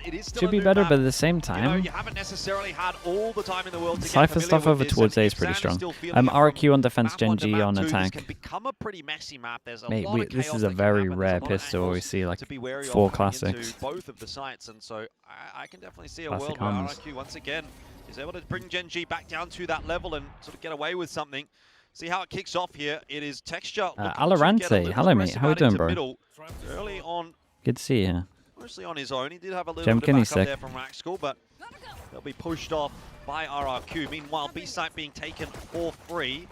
but it is still Should be better, but at the same time, you haven't necessarily had all the time in the world to Cypher get stuff over towards A is pretty strong. RRQ on defense, GenG on attack. Can become a pretty messy map. There's a Mate, lot of this chaos is a that can very happen. rare There's a lot of pistol where we angles see like to be wary 4 of coming classics. into both of the sites, and so I can definitely see a Classic world where arms. RRQ once again is able to bring GenG back down to that level and sort of get away with something. See how it kicks off here. It is Texture. VALORANT, hello mate, how you doing, bro? Early on, good to see you. mostly on his own. He did have a little Gem bit of Kenny backup there from Rack School, but they'll be pushed off by RRQ. Meanwhile, B site being taken for free.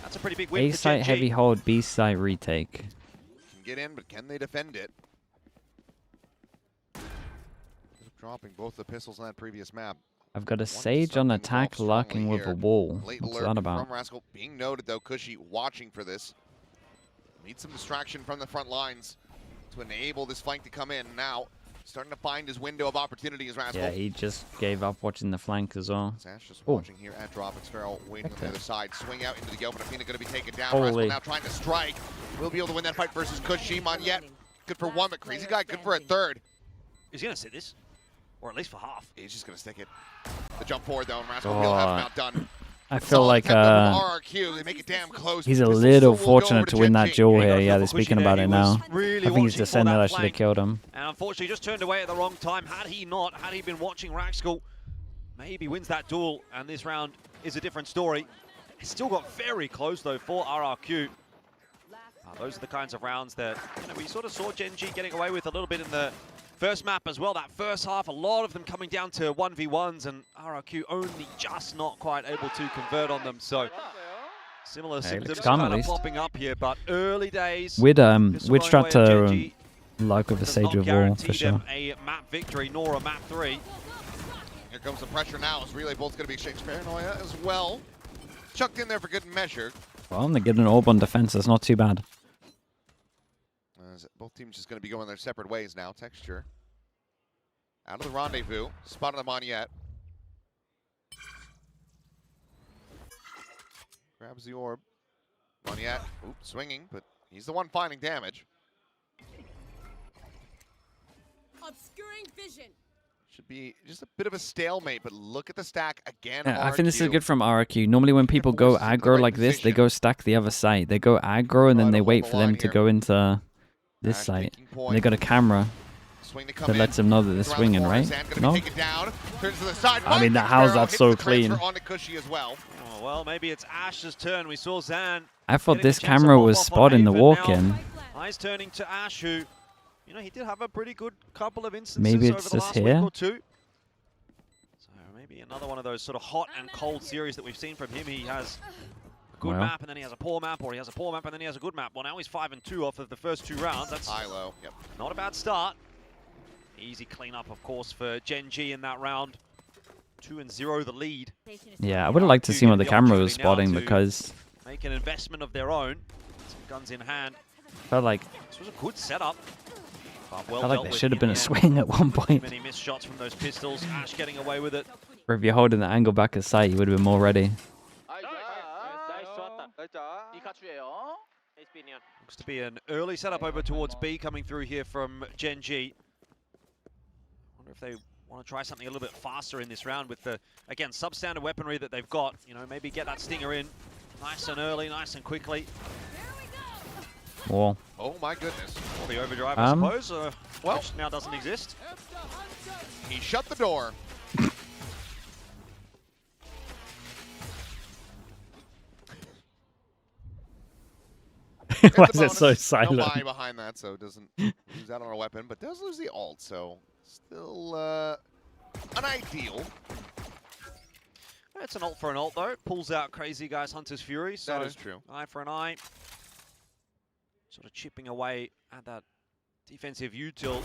That's a pretty big win A for site GenG. heavy hold, B site retake. Can get in, but can they defend it? Dropping both the pistols on that previous map. I've got a Sage on attack locking with a wall. Late What's alert that about? from Rascal being noted though. Cushy watching for this. Needs some distraction from the front lines to enable this flank to come in. Now starting to find his window of opportunity as Rascal. Yeah, he just gave up watching the flank as well. Sash just watching here at drop. Xferal waiting on the other side. Swing out into the open. Athena going to be taken down. Holy. Rascal now trying to strike. Will be able to win that fight versus Cushy. Monyet good for one, but Crazy Guy good for a third. He's going to sit this, or at least for half. He's just going to stick it. The jump forward though, and Rascal will have him outdone. I feel like RRQ, they make it damn close. he's a little fortunate to win that duel here. Yeah, they're speaking about it now. I think he's descended. I should have killed him. And unfortunately, just turned away at the wrong time. Had he been watching Rack School, maybe wins that duel, and this round is a different story. It's still got very close though for RRQ. Those are the kinds of rounds that we sort of saw GenG getting away with a little bit in the first map as well. That first half, a lot of them coming down to 1v1s, and RRQ only just not quite able to convert on them. So similar symptoms kind of popping up here, but early days. We'd strat to like with a Sage of War for sure. A map victory nor a map 3. Here comes the pressure now. As Relay both going to be exchanged paranoia as well. Chucked in there for good measure. Well, they're getting an orb on defense. That's not too bad. Both teams just going to be going their separate ways now. Texture out of the rendezvous. Spotted the Monyet. Grabs the orb. Monyet, swinging, but he's the one finding damage. Obscuring vision. Should be just a bit of a stalemate, but look at the stack again. Yeah, I think this is good from RRQ. Normally when people go aggro like this, they go stack the other side. They go aggro and then they wait for them to go into this site. And they got a camera that lets them know that they're swinging, right? No? I mean, how's that so clean? Well, maybe it's Ash's turn. We saw Zan. I thought this camera was spotting the walk-in. Eyes turning to Ash, who, he did have a pretty good couple of instances maybe it's over the just last here. week or two. So maybe another one of those sort of hot and cold series that we've seen from him. He has a good map and then he has a poor map, or he has a poor map and then he has a good map. Well, now he's 5-2 off of the first 2 rounds. That's high-low. Yep. Not a bad start. Easy cleanup, of course, for GenG in that round. 2-0 the lead. Yeah, I would have liked to see what the camera was spotting because make an investment of their own. Some guns in hand. Felt like this was a good setup. Felt like there should have been a swing at one point. Many missed shots from those pistols. Ash getting away with it. Or if you're holding the angle back of sight, you would have been more ready. Looks to be an early setup over towards B coming through here from GenG. Wonder if they want to try something a little bit faster in this round with the, again, substandard weaponry that they've got. Maybe get that stinger in nice and early, nice and quickly. Wall. Oh my goodness. Or the overdrive, I suppose, which now doesn't exist. He shut the door. Why is it so silent? No buy behind that, so it doesn't lose out on a weapon, but does lose the ult, so still unideal. It's an ult for an ult, though. Pulls out Crazy Guy's Hunter's Fury, so that is true. Eye for an eye. Sort of chipping away at that defensive util.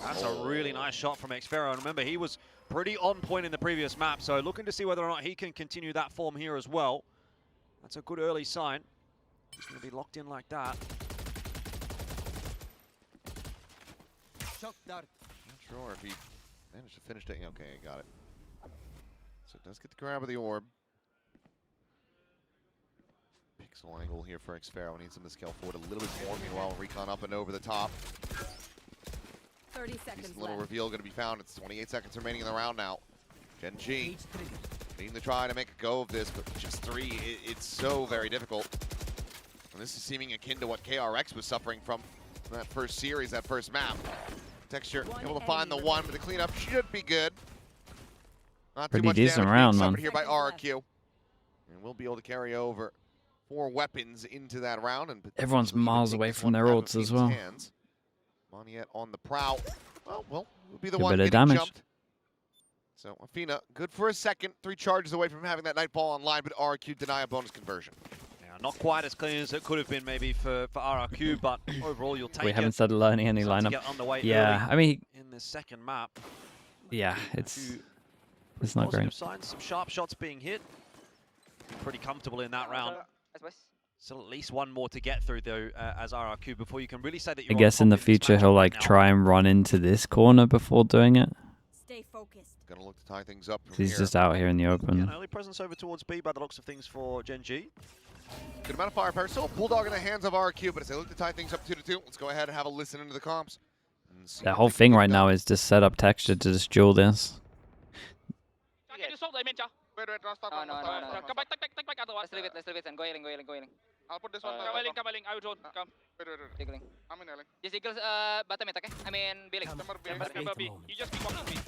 That's a really nice shot from Xferal. And remember, he was pretty on point in the previous map, so looking to see whether or not he can continue that form here as well. That's a good early sign. He's going to be locked in like that. Not sure if he managed to finish it. Okay, got it. So it does get the grab of the orb. Pixel angle here for Xferal. Needs him to scale forward a little bit more. Meanwhile, Recon up and over the top. 30 Decent seconds little left. reveal going to be found. It's 28 seconds remaining in the round now. GenG needing to try to make a go of this, but just 3, it's so very difficult. And this is seeming akin to what KRX was suffering from that first series, that first map. Texture able to find the one, but the cleanup should be good. Not Pretty too much decent damage round, being man. suffered here by RRQ. And we'll be able to carry over 4 weapons into that round. And Everyone's potentially even miles take away this from one their out of ults as Phoenix's well. hands. Moniette on the prowl. Well, will be the Good one bit of getting damage. jumped. So Athena, good for a second. 3 charges away from having that Nightfall online, but RRQ deny a bonus conversion. Yeah, not quite as clean as it could have been maybe for RRQ, but overall you'll take We it. haven't started learning any Starting to lineup. get underway Yeah, early I mean, in this second map. yeah, A it's few not positive great. signs, some sharp shots being hit. Pretty comfortable in that round. Still at least one more to get through though as RRQ before you can really say that I you're on guess top in the this future matchup he'll right like now. try and run into this corner before doing it. Stay focused. Gonna look to tie things up from He's here. just out here in the Yeah, open. an early presence over towards B by the looks of things for GenG. Good amount of firepower. Still a bulldog in the hands of RRQ, but as they look to tie things up 2-2, let's go ahead and have a listen into the comms. And see That what whole they can thing get right now done. is just set up Texture to just duel this. Can you solve the main, Cha? Wait, stop. No. Come back, take back other one. Let's leave it and go healing. I'll put this one. Come Eling, I will drone. Come. Wait. Healing. I'm in healing. Just eagles, bottom mid, okay? I mean, Billing. Chamber B. You just keep walking B.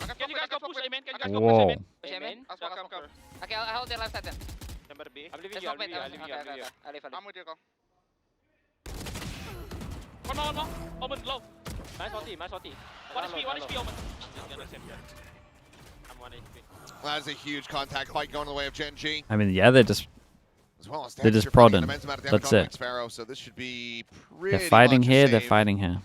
I Can you guys go push A main? Can you guys go Whoa. push A main? Push A Amen. main? Ask Come. for. Okay, I'll hold their left side then. Chamber B. I'm leaving you, I'll leave you. I'll leave. I'm with you, go. One more. Omen, low. Nice 40. One HP, Omen. I'm 1 HP. That is a huge contact fight going the way of GenG. I mean, yeah, they're just As well as They're just Texture putting an prodding. immense amount of damage That's on it. Mix Pharaoh, so this should be pretty they're fighting much a here. They're save fighting here.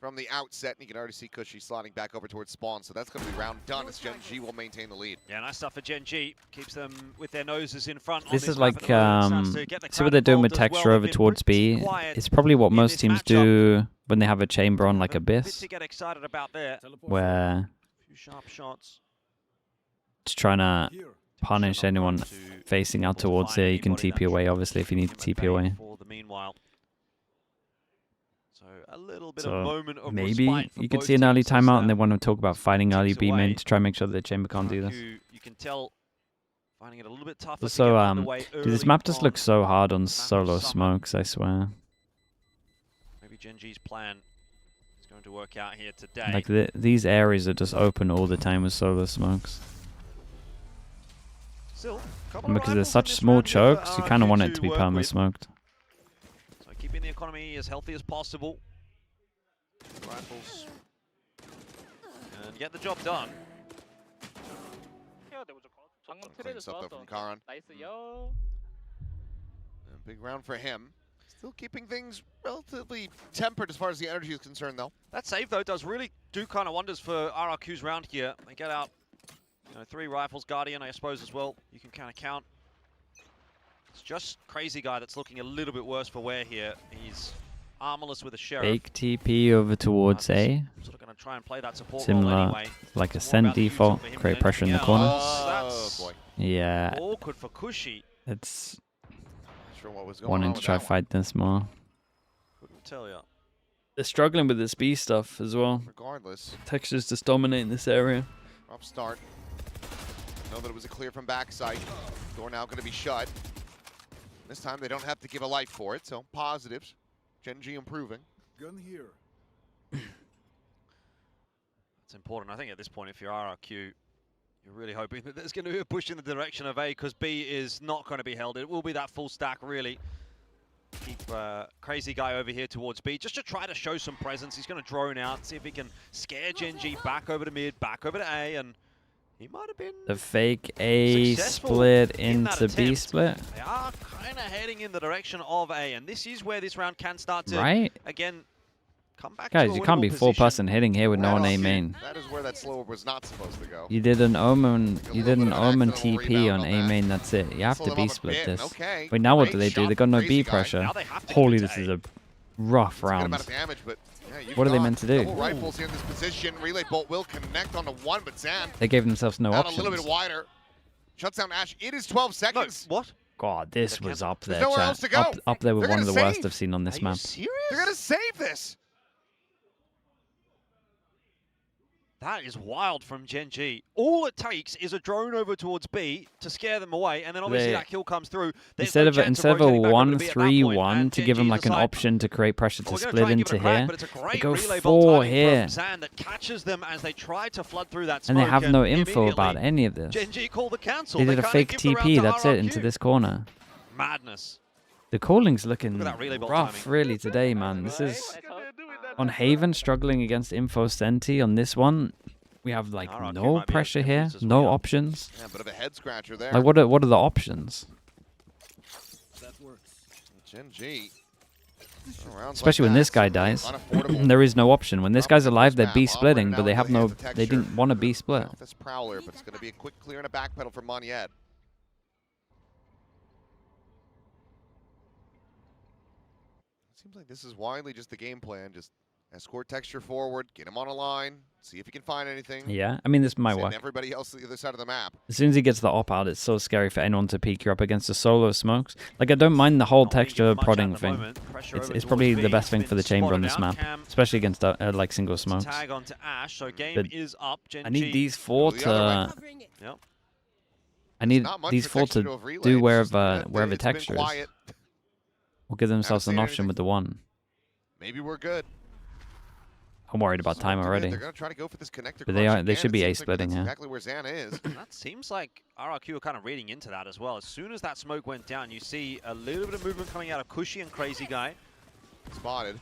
from the outset. And you can already see Cushy sliding back over towards spawn, so that's going to be round done as GenG will maintain the lead. Yeah, nice stuff for GenG. Keeps them with their noses in front. This is map like at the moment. Starts to get the see what crowd they're doing involved with as well. Texture They've over been towards pretty B. quiet It's probably what in most this teams matchup. do when they have a chamber on like A bit Abyss, to get excited about there. where A few sharp shots. it's trying to punish Shot up anyone to facing out able to towards find here. You can anybody TP that away, should obviously, if you need to him at TP bay away. For the meanwhile. So a little bit So of moment of maybe respite for you could both see an early teams as timeout, and that they want to talk about fighting early ticks B away. main to try and make sure the chamber can't do this. You can tell finding it a little bit tougher Also, to get underway dude, this early map just on. looks so hard on of solo summer. smokes, I swear. Maybe GenG's plan is going to work out here today. Like these areas are just open all the time with solo smokes. Still, couple And of because they're rifles in such this small round here for chokes, you kind of RRQ want it to be work perma with. smoked. So keeping the economy as healthy as possible. Rifles. And get the job done. Yeah, there was a call. Clean stuff though from Karan. A big round for him. Still keeping things relatively tempered as far as the energy is concerned, though. That save, though, does really do kind of wonders for RRQ's round here. They get out, 3 rifles, Guardian, I suppose, as well. You can kind of count. It's just Crazy Guy that's looking a little bit worse for wear here. He's armorless with a Sheriff. Fake TP over towards A. Sort of going to try and play that support Similar, role anyway. like It's a more about send the default, future for him create than pressure in the anything corner. else. Oh, That's boy. Yeah, awkward for Cushy. it's Not sure what was going on wanting to with try that one. fight this more. Couldn't tell you. They're struggling with this B stuff as well. Regardless, Texture's just dominating this area. rough start. Know that it was a clear from backside. Door now going to be shut. This time they don't have to give a life for it, so positives. GenG improving. Gun here. It's important. I think at this point, if you're RRQ, you're really hoping that there's going to be a push in the direction of A, because B is not going to be held. It will be that full stack, really. Keep Crazy Guy over here towards B, just to try to show some presence. He's going to drone out, see if he can scare GenG back over to mid, back over to A, and he might have been... The fake A Successful split in that into B attempt. split, They are kind of heading in the direction of A, and this is where this round can start to, right? again, come back Guys, to a you can't be winnable full position. person hitting here with no one A main. That is where that slower was not supposed to go. You did an Omen, Like a you little did bit an of an Omen accidental TP rebound on on A that. main, that's it. You have Slow to them B up a split bit. this. Okay. Wait, now what do Great they do? shot They got no from B Crazy Guy. pressure. Now they have to Holy, give it this to is A. a rough It's a good amount round. of damage, but yeah, you've What are they got meant to do? Double rifles here in this position. Relay bolt will connect onto one, but Zan They gave themselves no out a little bit options. wider. Shuts down Ash. It is 12 No, seconds. what? God, this They're was cancelled. up there, There's nowhere chat. else to go. Up there with They're one of gonna the worst save. I've seen on this Are map. you serious? They're gonna save this. That is wild from GenG. All it takes is a drone over towards B to scare them away, and then obviously that kill comes through. There's Instead no of chance a rotating back over to B at that point, 1-3-1 and to give him GenG like an decide, option to create pressure to we're gonna split try and give into it a crack, here, but it's a they great go relay ball 4 timing here, from Zan that catches them as they try to flood through that and smoke. they have no info immediately about any of this. GenG call the cancel. They did a kinda fake give the round TP, to that's it, RRQ. into this corner. Madness. The calling's looking Look at that relay ball rough, timing. really, today, man. This is on Haven struggling against Info Senti. On this one, we have like RRQ no might be pressure able to here, confuse as no well. options. Yeah, a bit of a head scratcher there. Like, what are the options? GenG. Especially when this guy dies, there is no option. When this guy's alive, they're B splitting, but they have no. They didn't want to B split. This Prowler, but it's going to be a quick clear and a backpedal from Moniette. Seems like this is widely just the game plan. Just escort Texture forward, get him on a line, see if he can find anything. Yeah, I mean, this might Send work. everybody else to the other side of the map. As soon as he gets the op out, it's so scary for anyone to peek you up against the solo smokes. Like, I don't mind the whole Not really texture giving much prodding at the thing. moment. Pressure It's over it's towards probably B. the best It's thing been for the chamber on spotted this out. map, Cam especially against like single smokes. tag onto Ash, so game But is up. I need GenG. these four the other to. Covering it. Yep. I need Not much these for four Texture to have relayed. do It's just wherever that it's been texture is, quiet. or give themselves seen an option anything. with the one. Maybe we're good. I'm worried about time already. They're going to try to go for this connector. But they clutch are- they again. should It be seems A like splitting that's here. exactly where Zan is. That seems like RRQ are kind of reading into that as well. As soon as that smoke went down, you see a little bit of movement coming out of Cushy and Crazy Guy. Spotted.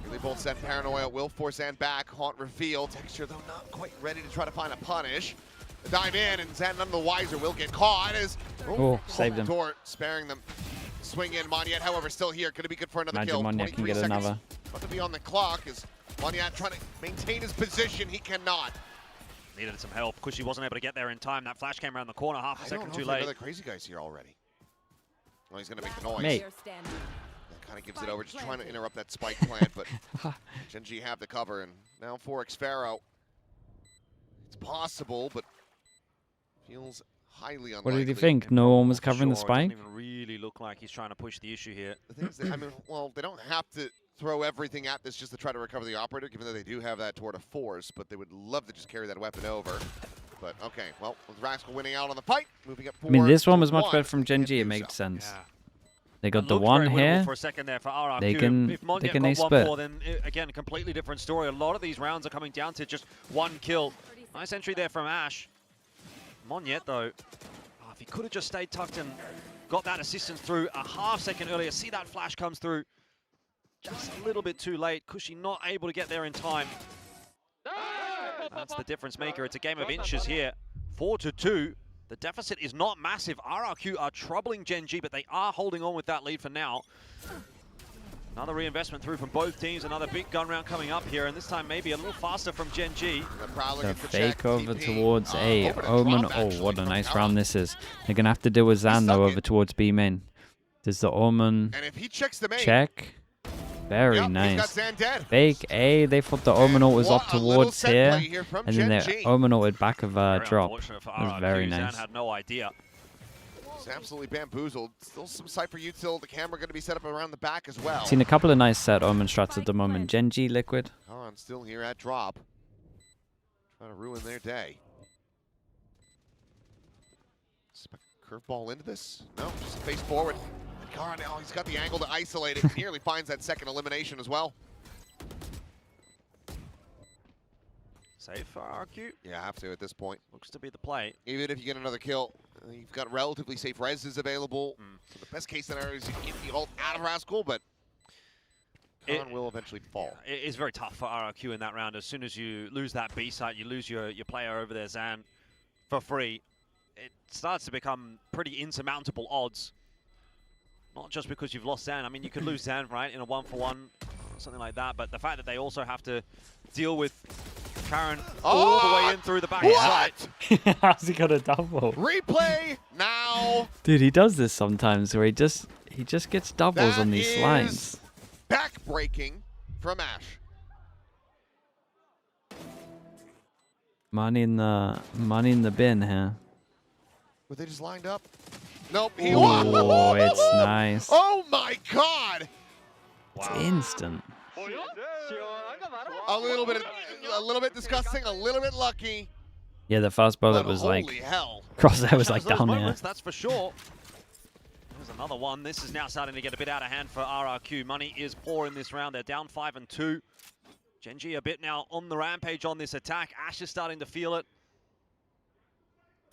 Really both set Paranoia will force Zan back. Haunt reveal. Texture, though, not quite ready to try to find a punish. Dive in, and Zan, none the wiser, will get caught as... Oh, saved him. Door, sparing them. Swing in. Moniette, however, still here. Could it be good for another Imagine kill? Moniette can 23 get seconds another. about to be on the clock as Moniette trying to maintain his position. He cannot. Needed some help. Cushy wasn't able to get there in time. That flash came around the corner half a I don't second know too if late. another Crazy Guy's here already. Well, he's going to make the noise. Mate. Player standing. That kind of gives it over, just trying to interrupt that spike plant, but GenG have the cover, and now for Xfaro. It's possible, but feels highly unlikely. What did you think? No one was Not covering the sure. It spike? doesn't even really look like he's trying to push the issue here. The thing is, that, I mean, well, they don't have to throw everything at this just to try to recover the operator, given that they do have that toward a force, but they would love to just carry that weapon over. But okay, well, with Rascal winning out on the fight, moving up 4 I mean, this one was much 1, better from can't GenG. do It made so. sense. Yeah. They got It the looked one very winnable here. for a second there for RRQ. They can- if they Moniette can got ace one split. more, then again, completely different story. A lot of these rounds are coming down to just one kill. Nice entry there from Ash. Moniette, though, if he could have just stayed tucked and got that assistance through a half second earlier. See that flash comes through just a little bit too late. Cushy not able to get there in time. That's the difference maker. It's a game of inches here. 4-2. The deficit is not massive. RRQ are troubling GenG, but they are holding on with that lead for now. Another reinvestment through from both teams. Another big gun round coming up here, and this time maybe a little faster from GenG. The Prowler The gets the check, fake over TP. towards A. Over to Omen. drop, Oh, actually, what a from nice Kara. round this is. They're going to have to deal with Zan, though, stuck over it. towards B main. There's the Omen And if he checks the main, check. Very yep, he's got nice. Zan dead. Fake A. They thought the Omen ult was up What a little towards set here. play here from And then the GenG. Omen ulted back of Very drop. unfortunate for That was RRQ. very Zan nice. had no idea. It's absolutely bamboozled. Still some sight for util. The camera going to be set up around the back as well. Seen a couple of nice set Omen strats at the moment. GenG Liquid. Karan still here at drop. Trying to ruin their day. Curveball into this? No, just face forward. And Karan now, he's got the angle to isolate it. Nearly finds that second elimination as well. Safe for RRQ. Yeah, have to at this point. Looks to be the play. Even if you get another kill, you've got relatively safe reses available. So the best case scenario is you get the ult out of Rascal, but Karan will eventually fall. It is very tough for RRQ in that round. As soon as you lose that B site, you lose your player over there, Zan, for free. It starts to become pretty insurmountable odds. Not just because you've lost Zan. I mean, you could lose Zan, right, in a 1-for-1, something like that. But the fact that they also have to deal with Karan all the way in through the back site. How's he got a double? Replay now. Dude, he does this sometimes where he just gets doubles That on these is slides. Back-breaking from Ash. Money in the bin here. Were they just lined up? Nope. He Oh, it's nice. Oh my God! It's instant. A little bit disgusting, a little bit lucky. Yeah, the fast bullet But was holy like hell. crosshair was like Has those down there. moments, that's for sure. There's another one. This is now starting to get a bit out of hand for RRQ. Money is poor in this round. They're down 5 and 2. GenG a bit now on the rampage on this attack. Ash is starting to feel it.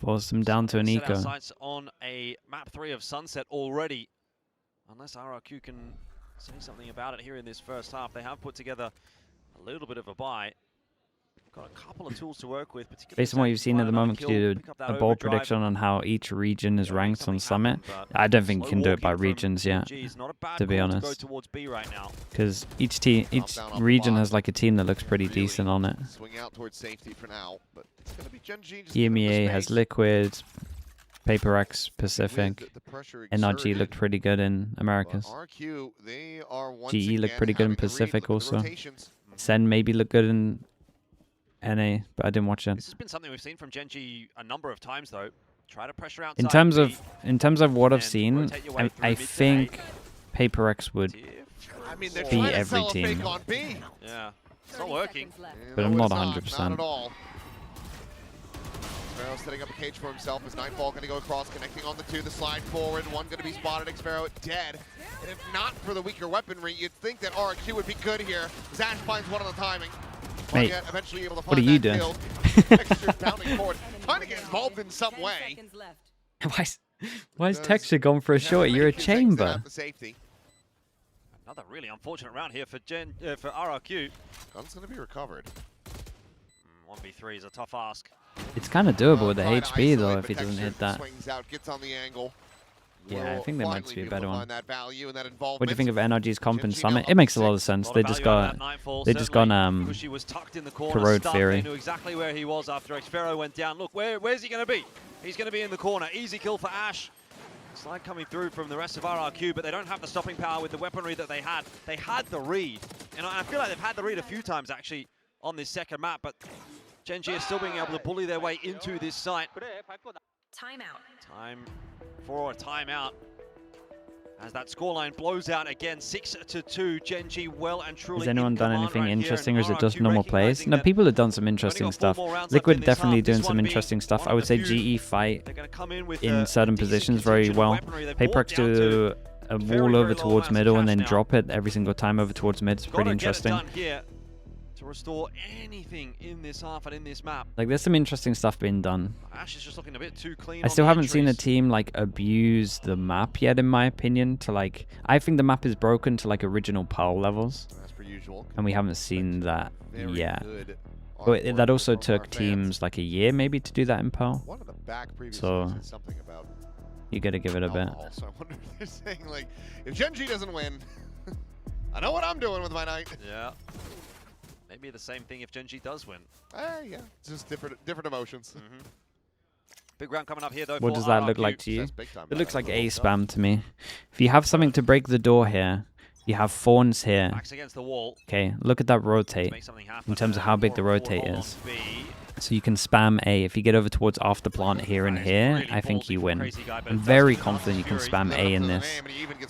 Forced them down to an Set our eco. sights on a map 3 of Sunset already. Unless RRQ can say something about it here in this first half. They have put together a little bit of a buy. Got a couple of tools to work with. Based on what you've seen at the moment, could you do a bold prediction on how each region is ranked on Summit? I don't think you can do it by regions yet, to be honest. Because each region has like a team that looks pretty decent on it. Swing out towards safety for now, but it's going to be GenG just EMEA has Liquid, PaperX, Pacific, NRG looked pretty good in Americas. GE looked pretty good in Pacific also. Sen maybe looked good in NA, but I didn't watch it. This has been something we've seen from GenG a number of times, though. Try to pressure outside. In terms of what I've seen, I think PaperX would beat every team. Yeah, it's not working. But I'm not 100%. Not at all. Xfero setting up a cage for himself as Nightfall going to go across, connecting on the 2, the slide forward, 1 going to be spotted, Xfero dead. And if not for the weaker weaponry, you'd think that RRQ would be good here. Zash finds one on the timing. Mate, Eventually able to what are find you that doing? Texture bounding forward, trying to get involved in some way. Why is Texture gone for a short? You're a chamber. Another really unfortunate round here for RRQ. Gun's going to be recovered. 1v3 is a tough ask. It's kind of doable with the HP though if he doesn't hit that. Swings out, gets on the angle. Yeah, I think there might be a better one. What What do you think of NRG's comp in Summit? It makes a lot of sense. They just got Corrode Theory. They knew exactly where he was after Xfero went down. Look, where's he going to be? He's going to be in the corner. Easy kill for Ash. Slide coming through from the rest of RRQ, but they don't have the stopping power with the weaponry that they had. They had the read, and I feel like they've had the read a few times actually on this second map, but GenG is still being able to bully their way into this site. Timeout. Time for a timeout. As that scoreline blows out again, 6-2. GenG well and truly. Has anyone done anything interesting, or is it just RRQ normal plays? No, people have done some interesting stuff. Liquid definitely doing some interesting stuff. I would say GE fight in certain positions very well. PaperX do a wall over towards middle and then drop it every single time over towards mid. It's pretty interesting. To restore anything in this half and in this map. Like, there's some interesting stuff being done. Ash is just looking a bit too clean. I still haven't seen a team like abuse the map yet, in my opinion. To like, I think the map is broken to like original Pearl levels, As per usual. and we haven't seen that yet. Good But that also took teams like a year maybe to do that in Pearl. One of the back previous So said something about you got to give it a bit. alcohol, so I wonder if they're saying like, if GenG doesn't win, I know what I'm doing with my night. Yeah. Maybe the same thing if GenG does win. Yeah, it's just different emotions. Big round coming up here though. What for does that look RRQ. like to you? That's big time It looks like battle. A spam to me. If you have something to break the door here, you have Fawns here. Backs against the wall. Okay, look at that to rotate make something happen. in terms of how big the rotate Hold on is. B. So you can spam A. If you get over towards after plant here and here, I think you win. I'm very confident you can spam A in this.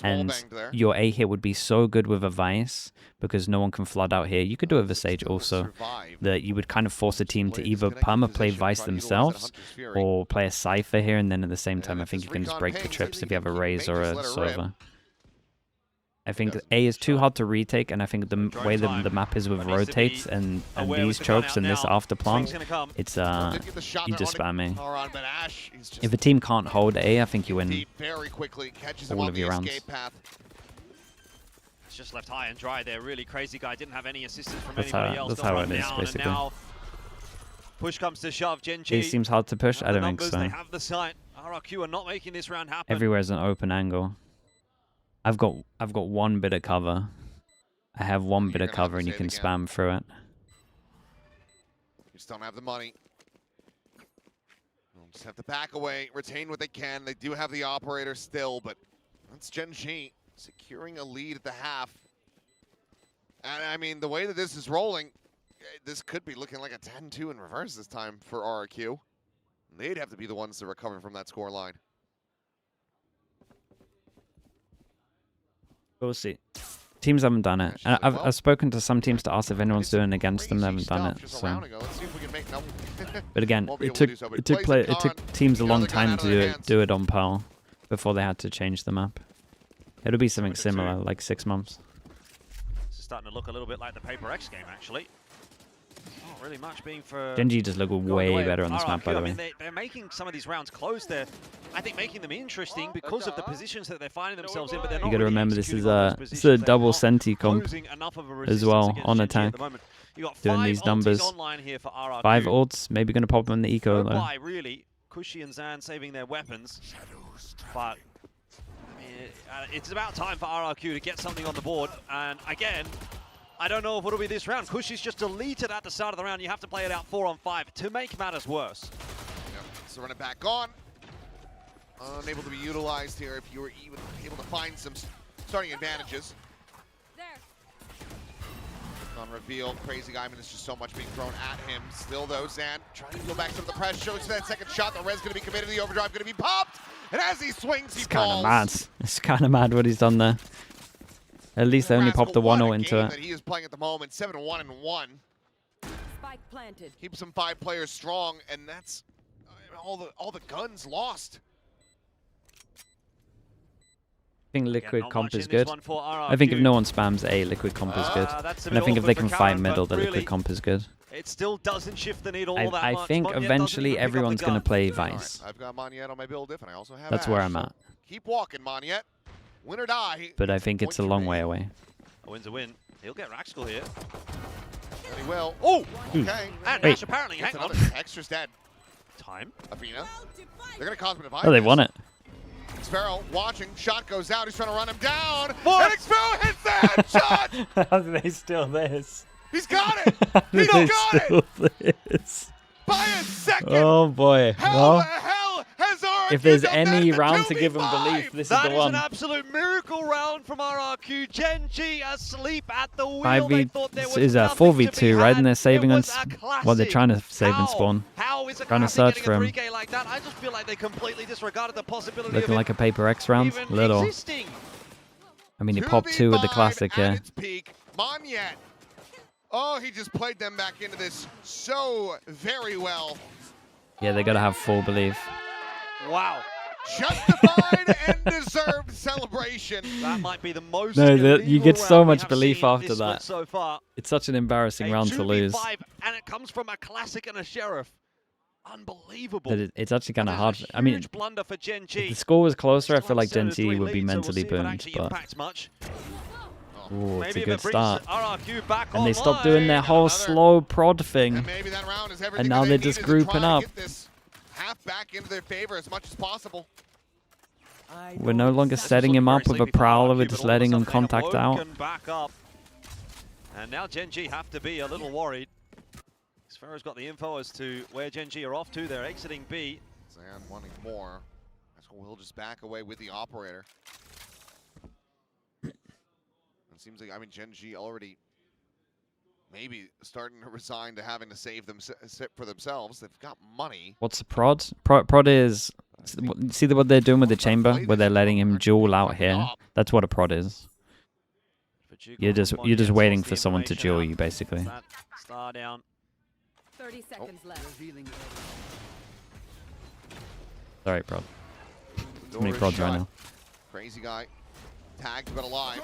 And your A hit would be so good with a Vice, because no one can flood out here. You could do it with a Sage also, that you would kind of force a team to either perma play Vice themselves, or play a Cypher here, and then at the same time I think you can just break the trips if you have a Raze or a Sova. I think A is too hard to retake, and I think the way the map is with rotates and these chokes and this after plant, it's you just spam A. If a team can't hold A, I think you win all of your rounds. It's just left high and dry there. Really crazy guy. Didn't have any assistance from That's anybody else. that's how They'll it run is, down, and basically. now push comes to shove. GenG. A seems hard to push. I don't think They so. have the site. RRQ are not making this round happen. Everywhere's an open angle. I've got one bit of cover. I have one bit of cover, and you can spam through it. You just don't have the money. They'll just have to back away, retain what they can. They do have the operator still, but that's GenG securing a lead at the half. And I mean, the way that this is rolling, this could be looking like a 10-2 in reverse this time for RRQ. They'd have to be the ones to recover from that score line. We'll see. Teams haven't done it. And Well, I've spoken to some teams to ask if anyone's doing it against them. They haven't done it. Just a So, round ago. Let's see if we can make no. but again, Won't be it able to took do so, but it took plays the it took con, teams a long another gun time out to of their hands. do it on Pearl before they had to change the map. It'll be something similar, like 6 months. This is starting to look a little bit like the Paper X game, actually. Not really much being for... GenG just look going way away better of on this map, RRQ. by the I way. mean, they're making some of these rounds close. They're, I think, making them interesting because of the positions that they're finding themselves in, but they're not You gotta really remember this executing is on those a positions. They're double not senti comp posing enough of a as resistance well against on GenG attack. at the moment. You got Doing 5 these ultis numbers. online here for RRQ. 5 ults, maybe gonna pop them in the eco Go though. by, really. Kushi and Zan saving their weapons, but I mean, it's about time for RRQ to get something on the board. And again, I don't know if it'll be this round. Kushi's just deleted at the start of the round. You have to play it out 4 on 5 to make matters worse. Yep. So run it back on. Unable to be utilized here if you were even able to find some starting advantages. On reveal, crazy guy. I mean, there's just so much being thrown at him. Still though, Zan trying to go back to the press. Shows that second shot. The res going to be committed. The overdrive going to be popped. And as he swings, he It's kind of falls. mad. It's kind of mad what he's done there. At least they only popped the 1-0 into game it. that he is playing at the moment. 7-1-1. Spike planted. Keeps them 5 players strong, and that's all the guns lost. I think Again, liquid not comp much is in this good. one for I think if RRQ. no one spams A, liquid comp is good. That's a And I bit think if awkward they for can Karen, fight but middle, the really, liquid comp is good. it still doesn't shift the needle all that I much. think Monyet doesn't eventually even pick up the everyone's going to gun. play All right, Vice. I've got Monyet on my build diff, and I also have That's where Ash, I'm so at. keep walking, Monyet. Win or die. But I think it's a long way away. A win's a win. He'll get Raxkel here. And he will. Oh! Okay. And Wait. Nash apparently, Gets hang on. another. Extra's dead. Time. Athena. They're going to cause him to divide Oh, they this. won it. Sparrow watching. Shot goes out. He's trying to run him down. What? And Sparrow hits that shot. How do they steal this? He's got it. How do He they got it. steal this? By a second. Oh boy. How Well, the hell has RRQ if there's done that any in the round to give them 2v5? belief, this is That the is one. an absolute miracle round from RRQ. GenG asleep at the wheel. 5v They thought there was is a nothing to be 4v2, right? And they're had. saving It on. was a Well, they're trying to save How? and spawn. How is a Trying to classic search getting for a him. 3K like that? I just feel like they completely disregarded the possibility Looking of like a Paper X round. even Little. existing. I mean, he popped 2 with the 2v5 classic at here. its peak. Monyet. Oh, he just played them back into this so very well. Yeah, they gotta have full belief. Wow. Justified and deserved celebration. That might be the most No, you illegal get so round we much have belief seen after this one that. so far. It's such an embarrassing A round to lose. 2v5, and it comes from a classic and a sheriff. Unbelievable. That it's actually kind of That hard. is a I mean, huge blunder for GenG. if the score was closer, I Still feel like on Gen Z 7-3 would be lead, so we'll mentally see if it boomed. actually But impacts much. ooh, it's Maybe a if good it brings start. RRQ back And they stopped doing their online. whole Another- slow prod And thing. maybe that round is everything And now that they're they just needed to try grouping and up. get this half back into their favor as much as possible. We're no longer This was setting him looking up very with a sleepy for prowler. RRQ, We're but just all of a letting him sudden they have contact out. woken back up. And now GenG have to be a little worried. Sfero's got the info as to where GenG are off to. They're exiting B. Zan wanting more. That's why we'll just back away with the operator. It seems like, I mean, GenG already maybe starting to resign to having to save them for themselves. They've got money. What's the prod? Prod is. See what they're doing with the chamber, where they're letting him duel out here. That's what a prod is. You're just waiting for someone to duel you, basically. That star down. 30 seconds left. Sorry, prod. Too many Door is prods right shut. now. Crazy guy. Tagged but alive.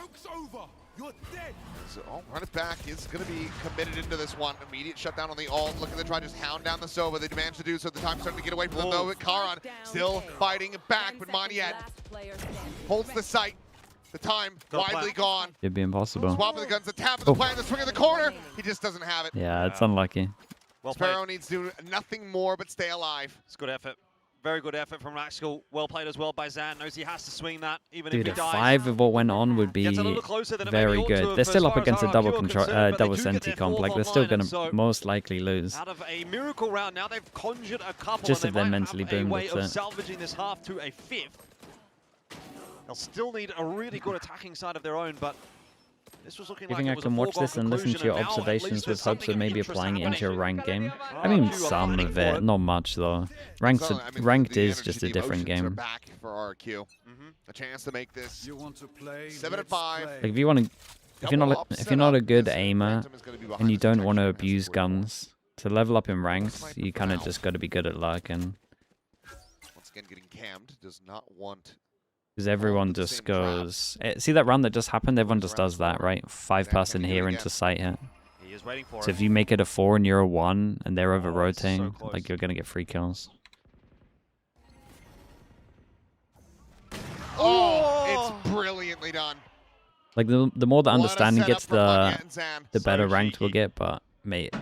So, run it back is going to be committed into this one. Immediate shutdown on the ult. Looking to try to just hound down the Sova. They managed to do so. The time's starting to get away from them, though. But Karan still fighting back, but Monyet holds the sight. The time widely gone. It'd be impossible. Swap of the guns, the tap of the plan, the swing of the corner. He just doesn't have it. Yeah, it's unlucky. Well played. Sparrow needs to do nothing more but stay alive. It's good effort. Very good effort from Raxkel. Well played as well by Zan. Knows he has to swing that, even Dude, if a he dies. 5 of what went on would be Gets a little closer than it very maybe ought to good. have They're still as up far as against a RRQ double are control, concerned, but double they do get senti their comp. fourth Like they're still online, gonna and so most likely lose. out of a miracle round, now they've conjured a couple. Just and if they they're might mentally have a boomed, way that's of it. salvaging this half to a 5th. They'll still need a really good attacking side of their own, but this was looking You like think it I was can a watch foregone this and listen to conclusion, your and now at observations least with there's hopes of something maybe interest applying it into a happening. ranked game? I RRQ mean, are some fighting of for it, it. not much though. So, I mean, Ranked the is energy, just a the different emotions are game. back for RRQ. Mhm. A chance to make this You want to play? 7 and 5. Like if you want to if you're not a good aimer Phantom is gonna be behind and you this don't want to protection, abuse that's guns, to level up in ranks, Right you for kind of now. just got to be good at lurking. Once again, getting cammed does not want. Because everyone to the just same trap. goes. See that round that just happened? Everyone just does that, right? 5-person can do it here again. into sight hit. He is waiting for So it. if you make it a 4 and you're a 1 and they're over Oh, it's so rotating, close. like you're gonna get free kills. Oh, it's brilliantly done. Like the more the What a understanding setup gets, from Manya and Zan. the better So ranked we'll cheeky. get. But mate,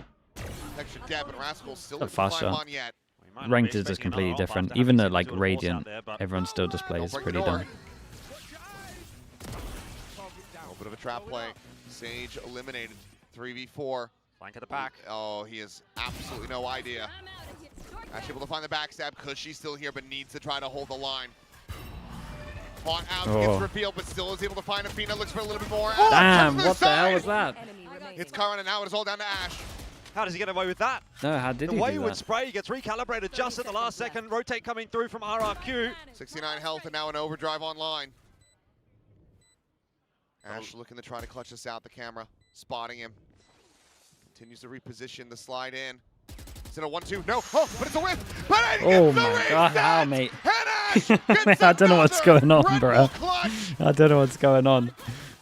Extra dab and Rascal still The looking to find faster. Manya. We might not be ranked is just expecting completely another different. off after Even having at like seen the two of the force out Radiant, there, but everyone still just plays break pretty the door. dumb. A little bit of a trap play. Sage eliminated. 3v4. flank at the back. Oh, he has absolutely no idea. Actually able to find the backstab because she's still here, but needs to try to hold the line. Fought out, Oh. gets revealed, but still is able to find Athena. Looks for a little bit more. Damn, Turns to what the hell side. was that? Enemy remaining. It's Karan, and now it is all down to Ash. How does he get away with that? No, how did The he do wayward that? spray gets recalibrated just at the last second. Rotate coming through from RRQ. 69 health and now an overdrive online. Ash looking to try to clutch this out, the camera. Spotting him. Continues to reposition the slide in. Is it a 1-2? No. Oh, but it's a whiff. But it Oh gets the my god, how, reset! mate? And Ash gets I don't know what's another going on, Red bro. Bull clutch. I don't know what's going on.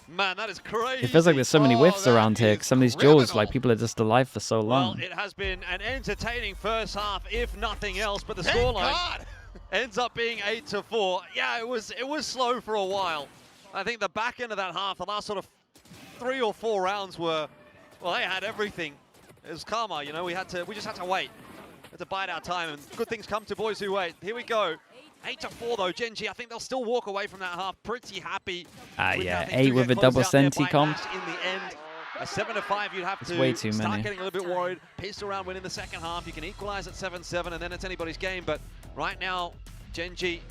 Man, that is crazy. It feels like there's so many Oh, whiffs that around here. is 'Cause some of these duels, criminal. like people are just alive for so Well, long. it has been an entertaining first half, if nothing else, but the Thank scoreline God. ends up being 8-4. Yeah, it was slow for a while. I think the back end of that half, the last sort of 3 or 4 rounds were, well, they had everything. It was karma, you know. We just had to wait. Had to bide our time, and good things come to boys who wait. Here we go. 8-4 though, GenG. I think they'll still walk away from that half pretty happy. Ah, with yeah, nothing 8 to with get a double closed out there senti by comp. Ash in the end. A 7-5, you'd have It's to way too start many. getting a little bit worried. Pistol round win in the second half. You can equalize at 7-7, and then it's anybody's game. But right now, GenG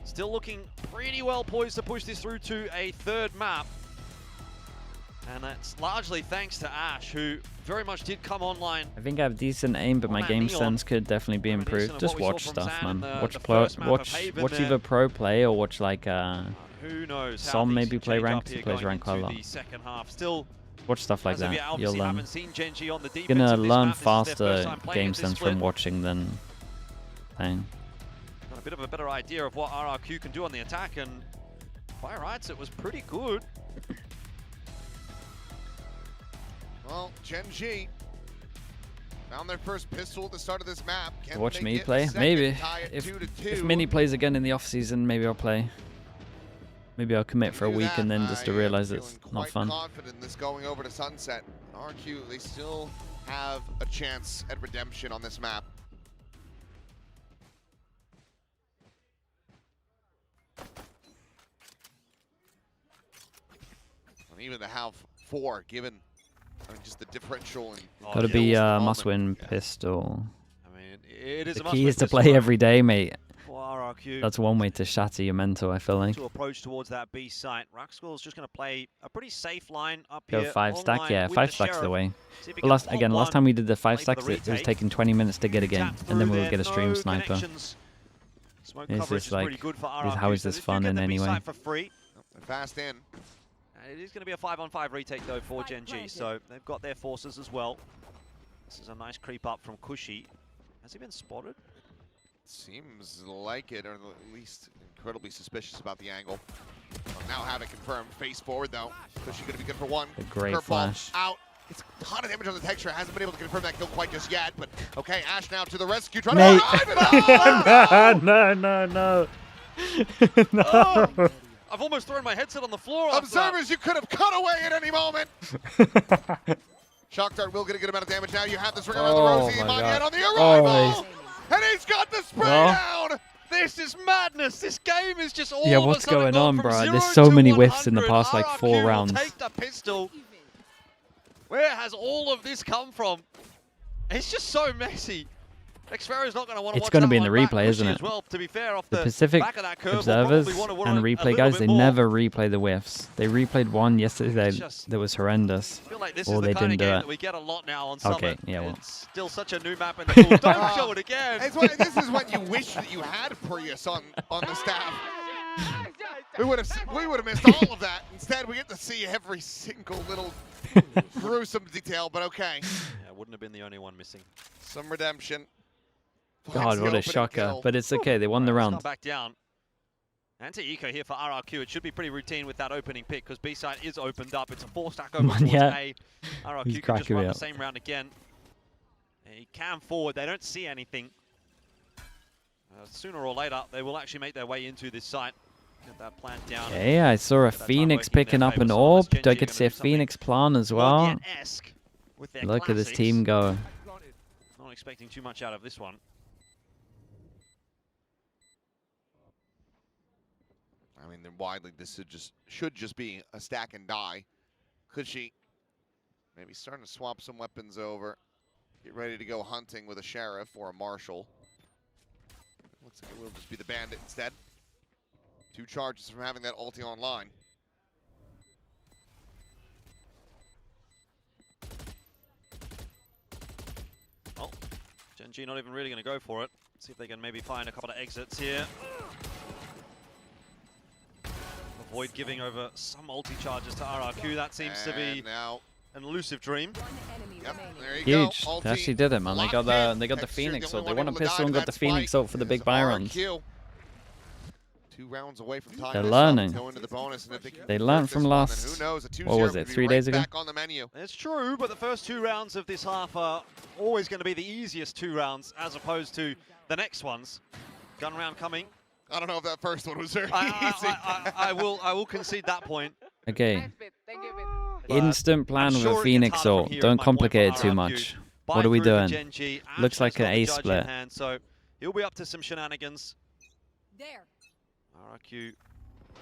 still looking pretty well poised to push this through to a third map. And that's largely thanks to Ash, who very much did come online. I think I have decent aim, but my man, game Neon. sense could definitely be Reminiscent improved. of Just what we saw watch from stuff, Zan in man. the Watch first map of watch Haven either there. pro play or watch like Who knows how Som things maybe can play change up ranked. He here plays going ranked quite a into lot. the second half. Still, Watch stuff like as of yet, that. obviously You'll learn. haven't seen GenG on the defense You're gonna of this learn map. This is their first faster time playing game at this sense split. from watching than playing. Got a bit of a better idea of what RRQ can do on the attack, and by rights, it was pretty good. Well, GenG found their first pistol at the start of this map. Can Watch they me get play. second, Maybe tie it if 2-2? Mini plays again in the off season, maybe I'll play. Maybe I'll commit for a Do week that, and then just to I am realize it's feeling not quite fun. confident in this going over to Sunset. RQ, they still have a chance at redemption on this map. And even to have 4, given just the differential and Oh, Gotta yeah. be kills at the must-win moment. pistol. I mean, it is The a key must-win is to pistol play round every day, mate. for RRQ. That's one way to shatter your mental, I feel like. To approach towards that B site. Raxwell is just going to play a pretty safe line up Go here. 5 stack, online yeah, with 5 the stacks the Sheriff. way. See if he But can pop last one, time we did the 5 wait for stacks, the it was retake. taking 20 minutes to get a game, Tap and then through we there, would get a stream no sniper. connections. Smoke Is coverage this is like- pretty good for how RRQ. is so this they do fun get in the B any way? site for free. They're fast in. And it is going to be a 5-on-5 retake though for Spike GenG, planted. so they've got their forces as well. This is a nice creep up from Cushy. Has he been spotted? Seems like it, or at least incredibly suspicious about the angle. Well, now have it confirmed. Face forward though. Cushy going to be good for 1. A great Curveball flash. out. It's a ton of damage on the texture. Hasn't been able to confirm that kill quite just yet. But okay, Ash now to the rescue. Trying Mate. to revive it. No. Oh! I've almost thrown my headset on the floor. after that. Observers, you could have cut away at any moment. Shock Dart will get a good amount of damage now. You have this ring around the Oh Rosie. my Manya God. on the arrival. Oh, And he's got the spray Oh. down. This is madness. This game is just all Yeah, of a what's sudden going gone on, from bro? 0 There's so to many whiffs in the 100. past, like, 4 RRQ will rounds. Take the pistol. Where has all of this come from? It's just so messy. Xfero's not going to want to It's watch gonna that be in the one back. replay, isn't Cushy it? as well, to be fair, off The the Pacific back of that curve, will observers probably wanna and a replay little guys, bit they more. never replay the whiffs. They replayed one yesterday It's just- that was horrendous. I feel like this Or is they the kind didn't of do game it. that we get a lot now on Okay, Summit. yeah, well. It's still such a new map in the pool. Don't show it again. This is what you wish that you had Prius on the staff. We would have missed all of that. Instead, we get to see every single little gruesome detail. But okay, Yeah, wouldn't have been the only one missing. some redemption. God, Finds the what a opening shocker. kill. But it's okay. They won the Let's come round. back down. Anti-eco here for RRQ. It should be pretty routine with that opening pick because B side is opened up. It's a 4-stack over towards Yeah. A. RRQ He's can just cracking run me the up. same round again. He can forward. They don't see anything. Sooner or later, they will actually make their way into this site. Get that plant down. Okay, I saw a Get that time Phoenix working in picking their up favour. an So orb. unless Do I GenG get to are see a gonna do Phoenix plan as something well? Morgan-esque with their Look at this classics. team go. Not expecting too much out of this one. I mean, then widely this should just be a stack and die. Could she maybe starting to swap some weapons over? Get ready to go hunting with a sheriff or a marshal. Looks like it will just be the bandit instead. 2 charges from having that ulti online. Oh, GenG not even really going to go for it. See if they can maybe find a couple of exits here. Avoid giving over some ulti charges to RRQ. That seems to be And now, an elusive dream. One enemy yep, remaining. there you go. Huge. Ulti They actually did it, man. They got locked in. the Texture, Phoenix the ult. only They one won a able to die pistol and to got the that Phoenix spike ult for the is big buy rounds. RRQ. 2 rounds away from tying They're this learning. up, go into the bonus, and if they can They convert learned this from one, last- then who knows, a 2-0 what was could it, be 3 right days ago? back on the menu. It's true, but the first 2 rounds of this half are always going to be the easiest 2 rounds as opposed to the next ones. Gun round coming. I don't know if that first one was very easy. I will concede that point. Okay. Thank you, But Instant plan I'm with sure a it gets Phoenix harder from ult. here, Don't is my point for complicate it too RRQ. much. Buy What are we through the doing? GenG. Looks like an Amsterdam's got A the judge in split. hand, so he'll be up to some shenanigans. There. RRQ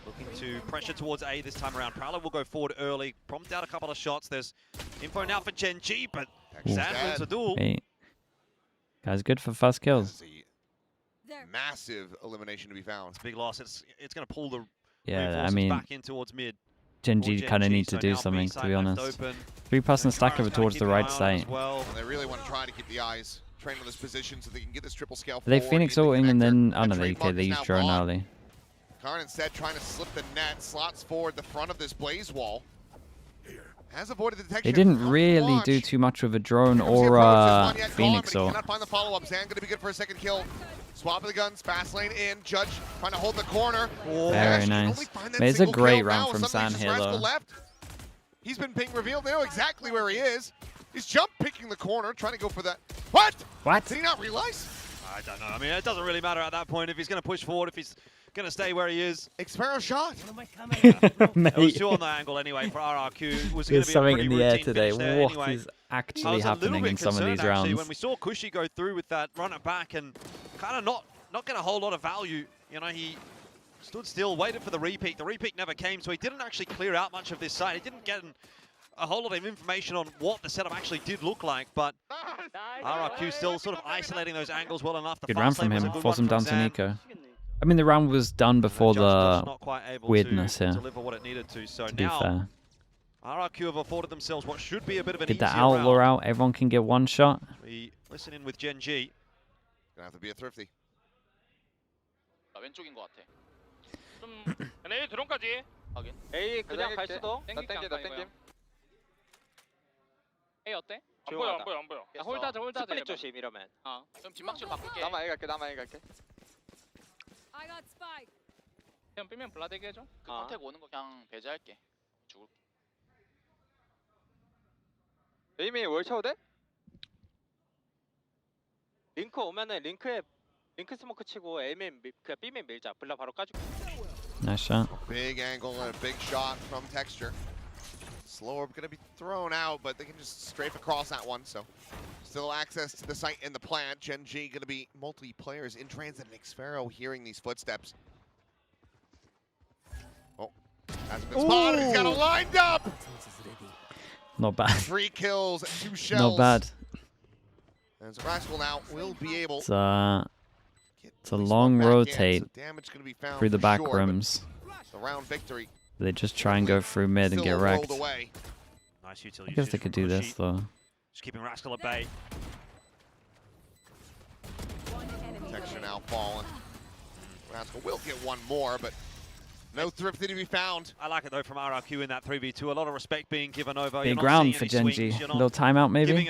looking to pressure towards A this time around. Prowler will go forward early, prompt out a couple of shots. There's info now for GenG, but Ooh. Sand wins the duel. Hey. Guy's good for first kills. That's a There. massive elimination to be found. Big loss. It's going to pull the Yeah, I reinforcements mean, back in towards mid. GenG kind of need to do something, to be honest. 3-person stack over towards the right side. Well. And they really want to try to keep the eyes trained on this position so they can get this triple scale Are they forward Phoenix into ulting and connector. then... Oh That no, trademark they is use now drone gone. early. Karn instead trying to slip the net, slots forward the front of this blaze wall. Has avoided the detection. They didn't from really launch. do too much with a drone Here comes the or approach, this one yet Phoenix gone, but he ult. cannot find the follow-up. Zan going to be good for a second kill. Swapping the guns, fast lane in. Judge trying to hold the corner. Very Dash, you can nice. only find that Man, it's a single great kill round now. from Suddenly San just here, Rascal though. left. He's been ping revealed. They know exactly where he is. He's jump picking the corner, trying to go for that. What? What? Did he not realize? I don't know. I mean, it doesn't really matter at that point if he's going to push forward, if he's going to stay where he is. Expero shot. It was Mate, 2 on the angle anyway for RRQ. It was going to there's be a something pretty in the air routine today. finish there What anyway. is I actually was a little happening bit in some of concerned, these actually, rounds? when we saw Cushy go through with that run it back and kind of not get a whole lot of value. You know, he stood still, waited for the repeat. The repeat never came, so he didn't actually clear out much of this site. He didn't get a whole lot of information on what the setup actually did look like, but RRQ still sort of isolating those angles well enough. The Good fast round from lane was a him. good Force one him from down to Zan. Nico. I mean, the round was done before Just the not quite able weirdness to here, deliver what it needed to be now fair. RRQ have afforded themselves what should be a bit of an Get easier the outlaw round. out. Everyone can get one shot. We listen in with GenG. Gonna have to be a thrifty. 나 왼쪽인 것 같아. 좀 A 드론까지. 확인. A 그냥 갈 수도. 나 땡겨, 나 땡김. A 어때? 안 보여 안 보여 안 보여. 홀다즈 홀다즈. 스플릿 조심 이러면. 그럼 뒷막줄 바꿀게. 나만 A 갈게, 나만 A 갈게. I got spike. 그냥 삐면 블라데기 해줘. 그 컨택 오는 거 그냥 배제할게. 죽을. 에이미 월 쳐도 돼? 링크 오면은 링크 스모크 치고 A맨 그냥 B맨 밀자. 블라 바로 까줄게. Nice shot. Big angle and a big shot from Texture. Slower going to be thrown out, but they can just strafe across that one. So still access to the site in the plant. GenG going to be multi-players in transit. And Xfero hearing these footsteps. Oh, has been spotted. He's got it lined up. Not bad. 3 kills, 2 shells. Not bad. And so Rascal now will be able It's to get a at least long one back in, rotate so damage gonna be found through the for back sure, but rooms. the round victory They just try and go through mid and still get rolled wrecked. away. Nice util I guess they usage could from do this Cushy. though. Just keeping Rascal at bay. One enemy Texture remaining. now fallen. Rascal will get one more, but No thrifty to be found. I like it though from RRQ in that 3v2. A lot of respect being given over. Big You're not round seeing for any GenG. swings, you're not Little timeout maybe. giving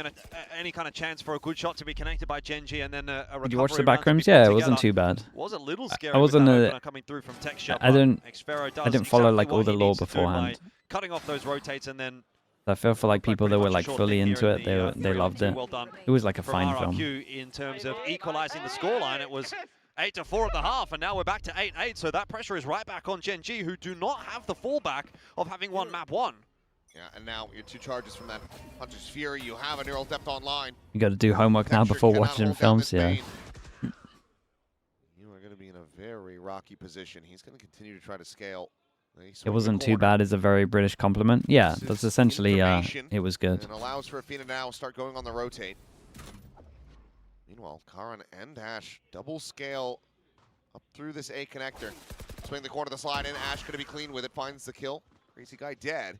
any kind of chance for a good shot to be connected by GenG, and then a recovery. Did you watch the round back to be rims? put Yeah, it together. wasn't too bad. Was a little scary. I wasn't with that a- opener coming through from Texture. I didn't- Xfero does I didn't follow, like, exactly all the what he lore needs to do by beforehand. cutting off those rotates, and then I feel for like people that were like short fully thing into here it, in they the, were, they loved 3-on-2. it. Well done It was like a from fine film. RRQ in terms of equalizing the scoreline. It was 8-4 at the half, and now we're back to 8-8. So that pressure is right back on GenG, who do not have the fallback of having won map 1. Yeah, and now your 2 charges from that Hunter's Fury. You have a neural depth online. You got to do homework now Texture before cannot watching hold down films. this Yeah. main. You are going to be in a very rocky position. He's going to continue to try to scale. It wasn't too bad as a very British compliment. Yeah, This that's is essentially information, it was good. And allows for Athena now to start going on the rotate. Meanwhile, Karan and Ash double scale up through this A connector. Swing the corner of the slide in. Ash going to be clean with it. Finds the kill. Crazy guy dead.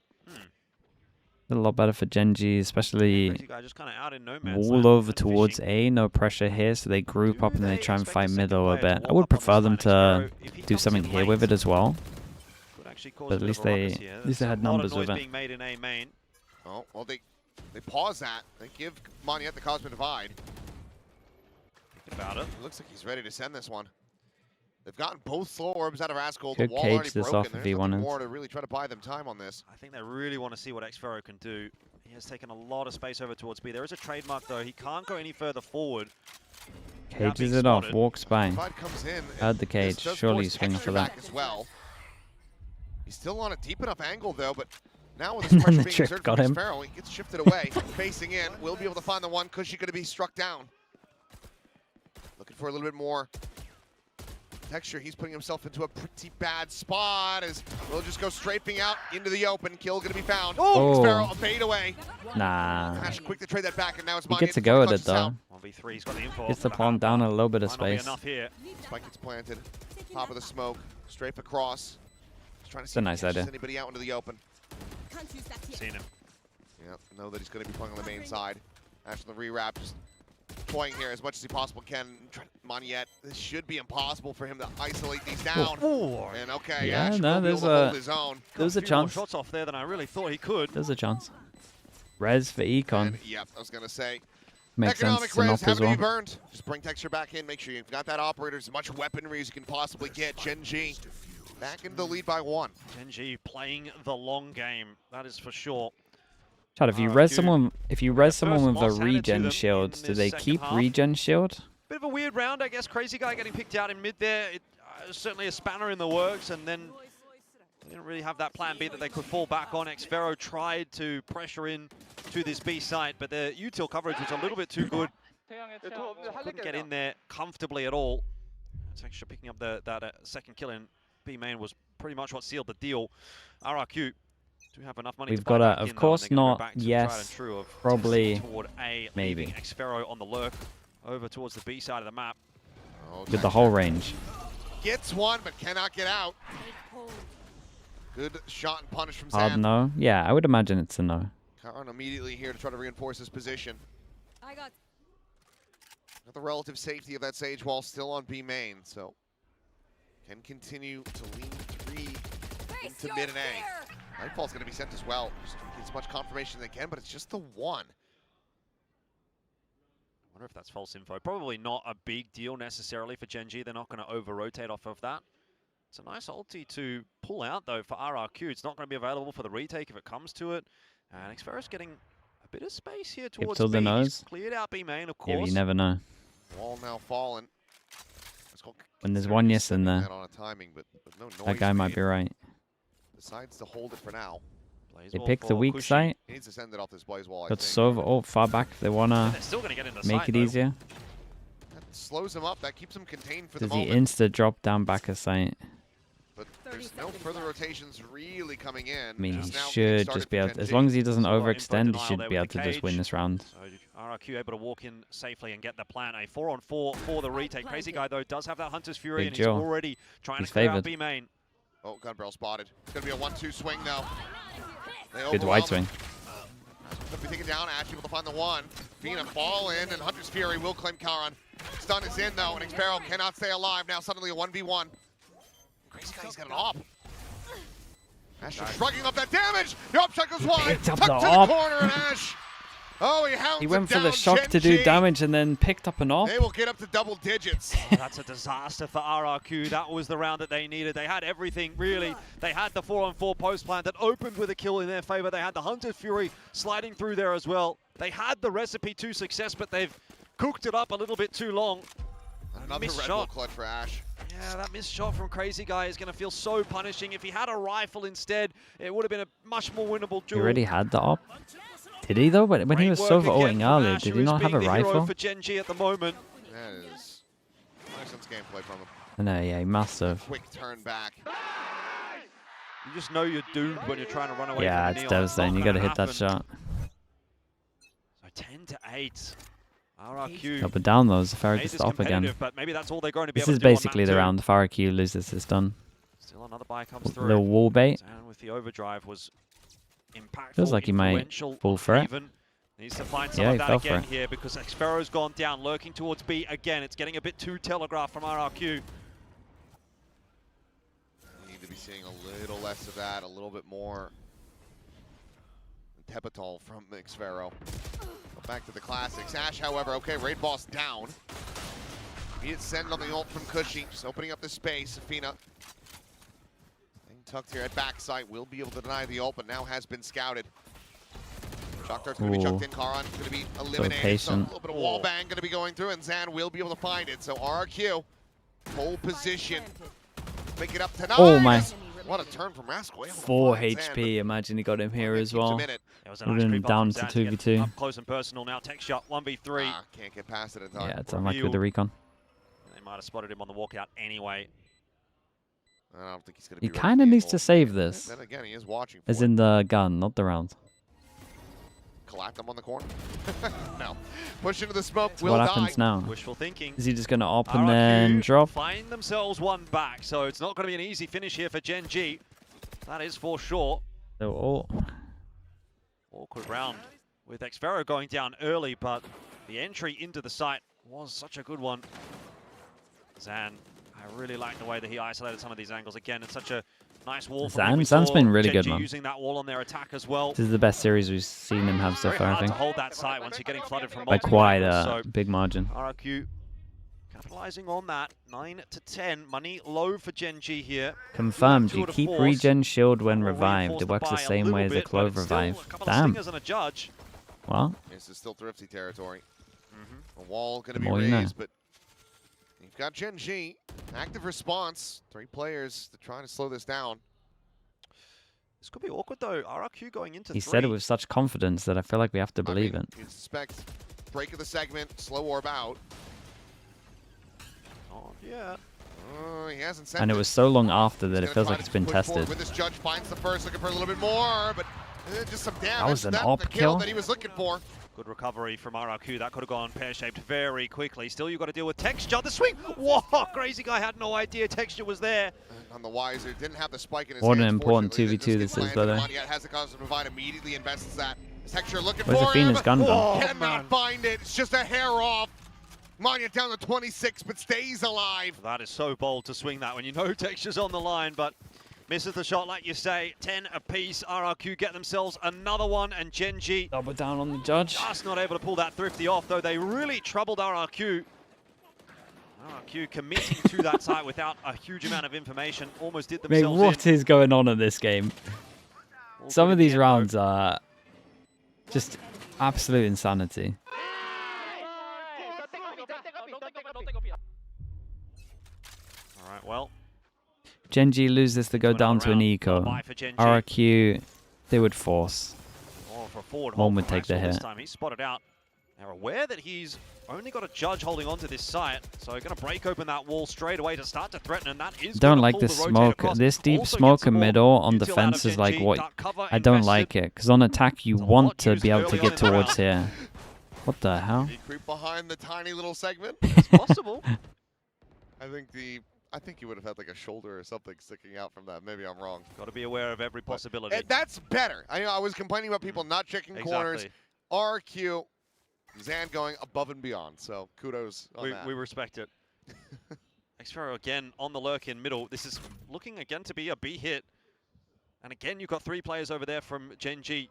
A lot better for GenG, especially Crazy guy just kind of out in no man's wall land over and towards fishing. A, no pressure here, so they group up and they try and expect fight the second middle a player to bit. I walk would up on prefer the them side? to If he do comes something in here with late, it as well. could actually cause But a at bit least of a ruckus they- here. at least they There's had a lot of numbers with noise it. being made in A main. Oh, well, they pause that. They give Moniette the Cosmic Divide. Thinking about it. It looks like he's ready to send this one. They've gotten both slow orbs out of Askel. Could The wall cage already this broken. off if There's he nothing wanted. more to really try to buy them time on this. I think they really want to see what Xfero can do. He has taken a lot of space over towards B. There is a trademark though. He can't go any further forward. without Cages being it off, spotted. walks by. Divide comes in. Had the This cage. does Surely force swing Texture for that. back as well. He's still on a deep enough angle though, but now with his pressure the being trick exerted got from him. Xfero, he gets shifted away, facing in. Will be able to find the one. Cushy going to be struck down. Looking for a little bit more Texture. He's putting himself into a pretty bad spot as we'll just go strafing out into the open. Kill going to be found. Oh. Xfero a bait away. Nah. Ash quick to trade that back, and now it's He gets a go at it though. 1v3, he's got the info. Gets off the the pawn bat, down but a little bit of might not be space. enough here. Spike gets planted. Top of the smoke. Strafe across. Just trying to see a if he nice catches idea. anybody out into the open. Can't use that here. Seen him. Yeah, know that he's going to be playing on the main side. Ash on the rewrap, just toying here as much as he possibly can. Moniette, this should be impossible for him to isolate these down. And okay, Yeah, Ash no, will be able there's to a- hold his own. There's a few more chance. shots off there than I really thought he could. There's a chance. Res for Econ. And, yep, I was going to say, Makes sense economic to res not as having to well. be burned. Just bring Texture back in. Make sure you've got that operator, as much weaponry as you can possibly get. GenG back into the lead by 1. GenG playing the long game, that is for sure. Chad, if you RRQ. res someone, with a first regen loss handed to them shield, in do this they second keep half. regen shield? Bit of a weird round, I guess. Crazy guy getting picked out in mid there. It, certainly a spanner in the works, and then they didn't really have that plan B that they could fall back on. Xfero tried to pressure in to this B site, but the util coverage was a little bit too good. Couldn't get in there comfortably at all. It's actually picking up that second kill in B main was pretty much what sealed the deal. RRQ do have enough money We've to buy got a- back of in, though, course and they're gonna not go back to yes, tried and true of probably, testing toward A, maybe. leaving Xfero on the lurk over towards the B side of the map. Oh, With the whole range. Gets one, but cannot get out. Good shot and punish from Hard Sam. no? Yeah, I would imagine it's a no. Karan immediately here to try to reinforce his position. I got Got the relative safety of that Sage Wall still on B main, so can continue to lean 3 face into your mid and A. fear. Nightfall's going to be sent as well. Just get as much confirmation as they can, but it's just the one. I wonder if that's false info. Probably not a big deal necessarily for GenG. They're not going to over-rotate off of that. It's a nice ulti to pull out, though, for RRQ. It's not going to be available for the retake if it comes to it. And Xfero's getting a bit of space here towards till B. the He's nose. cleared out B main, of Yeah, but course. you never know. Wall now fallen. When there's one yes in there, That on a timing, but no noise that guy might made. be right. Decides to hold it for now. Plays They well pick the for weak Cushy. site. He needs to send it off this Blaze Wall, I Got think. Sov ult far back if they want And to they're still going to get in the make site, it though. easier. That slows him up. That keeps him contained for the Does he moment. insta drop down back a site? But there's no further rotations really coming in. I mean, he Just now getting should started just be for able to, as GenG. long as he doesn't So, info overextend, he denial should there be with able the to just win cage. this round. So RRQ able to walk in safely and get the plan. A 4-on-4 for the retake. Crazy guy, though, does have that Hunter's Fury, Big and he's Joe. already trying He's to clear out favoured. B main. Oh, gun barrel spotted. It's going to be a 1-2 swing, though. They Good overwhelm wide him. swing. Could be taken down. Ash able to find the one. Fina fall in, and Hunter's Fury will claim Karan. Stun is in, though, and Xfero cannot stay alive. Now suddenly a 1v1. Crazy guy's got an op. Ash just shrugging off that damage. The up shot goes wide. picked up Tucked the to op. the corner, and Ash. Oh, he hounds He it went for the down. shock to do GenG. damage and then picked up an op. They will get up to double digits. Oh, that's a disaster for RRQ. That was the round that they needed. They had everything, really. They had the 4-on-4 post plant that opened with a kill in their favor. They had the Hunter's Fury sliding through there as well. They had the recipe to success, but they've cooked it up a little bit too long. Another missed Red Bull shot. clutch for Ash. Yeah, that missed shot from Crazy Guy is going to feel so punishing. If he had a rifle instead, it would have been a much more winnable He duel. already had the op. Did he though? When he Great was work solo-ing again from earlier, Ash, did who he is not have a being the hero rifle? for GenG at the moment. That is nice sense gameplay from him. No, yeah, he must have. Quick turn back. You just know you're doomed when you're trying to run away Yeah, from it's the neon. devastating. Not You got to gonna hit that happen. shot. So 10-8. RRQ. Double down though. Zafara made to this stop again. competitive, but maybe that's all they're going to be This able is to do on basically map the two. round. If RRQ loses, this done. Still another buy comes through. Little wall bait. And with the overdrive was impactful. Feels like he might influential, fall for it. even. Needs to find some Yeah, of he that fell for again it. here because Xfero's gone down, lurking towards B again. It's getting a bit too telegraphed from RRQ. We need to be seeing a little less of that, a little bit more Tepitol from Xfero. Back to the classics. Ash, however, okay, Raid Boss down. Immediate send on the ult from Cushy, just opening up the space. Afina staying tucked here at backside, will be able to deny the ult, but now has been scouted. Shock Dart's going to be chucked in. Karan's going to be eliminated. So a patient. little bit of wall bang going to be going through, and Zan will be able to find it. So RRQ, pole position. Pick it up tonight. Oh my. What a turn from Rascal. 4 HP. Imagine he got him here as well. There was a Would've nice been creep up down from to Zan get 2v2. Up close and personal now. Tech shot 1v3. Can't get past it in time. Yeah, it's unlucky with the recon. They might have spotted him on the walkout anyway. I don't think he's going to be He ready kind of for the needs to ult. save this. Then again, he is watching for As it. in the gun, not the round. Collect him on the corner. No. Push into the smoke. So Will what die. happens now? Wishful thinking. Is he just going to op and then RRQ drop? find themselves one back, so it's not going to be an easy finish here for GenG. That is for sure. So, oh, Awkward round with Xfero going down early, but the entry into the site was such a good one. Zan, I really like the way that he isolated some of these angles. Again, it's such a nice wall. from him. We Zan's saw been really GenG good, man. using that wall on their attack as well. this is the best series we've seen him have so Very far, I hard to think. hold that site once you're getting flooded from By multiple quite angles, a so big margin. RRQ capitalizing on that. 9-10. Money low for GenG here. Confirmed, Two you out of keep force. regen shield when Will revived. reinforce It works the buy a same way little as a bit, but clove it's still revive. a couple of Damn. stingers and a judge. Well, This is still Thrifty territory. A wall going to be More you know. raised, but you've got GenG. Active response. 3 players to try to slow this down. This could be awkward though. RRQ going into he 3. said it with such confidence that I feel like we have to believe it. You suspect break of the segment, slow orb out. Oh, yeah. He hasn't sent And it was so long after that it He's feels gonna like it's try to been push forward tested. With this judge finds the first, looking for a little bit more, but just some damage. was an That's op the kill. that he was looking for. Good recovery from RRQ. That could have gone pear-shaped very quickly. Still, you've got to deal with texture. The swing. Whoa, Crazy Guy had no idea texture was there. On the wiser, didn't have the spike in his What an hands, important fortunately, 2v2 that this just is, gets by the landed. way. Monyet has the cause to provide, immediately invests that. Texture looking Where's for Afina's him. gun though? Cannot find it. It's just a hair off. Monyet down to 26, but stays alive. That is so bold to swing that when you know texture's on the line, but misses the shot like you say. 10 apiece. RRQ get themselves another one, and GenG Double down on the judge. just not able to pull that Thrifty off, though they really troubled RRQ. RRQ committing to that site without a huge amount of information. Almost did Mate, themselves what is going on in this game? in. Some All of good in these the end, rounds are just absolute insanity. though. All right, well. GenG lose this, they go down to an Another eco. buy for GenG. RRQ, they would force. Oh, for a forward One hold would from take the Maxwell this hit. time. He's spotted out. They're aware that he's only got a judge holding onto this site, so going to break open that wall straight away to start to threaten, and that is Don't gonna like pull this the rotate smoke. across. This deep Also smoke gets some in more middle on util out of defense is like GenG. what Dark cover I don't invested. like it, because on attack you It's a want lot to used be able to early on get in the round. towards here. What the hell? He creep behind the tiny little segment. It's possible. I think he would have had like a shoulder or something sticking out from that. Maybe I'm wrong. Got to be aware of every possibility. And that's better. I was complaining about people not checking corners. Exactly. RQ, Zan going above and beyond. So kudos on that. We respect it. Xfero again on the lurk in middle. This is looking again to be a B hit. And again, you've got 3 players over there from GenG.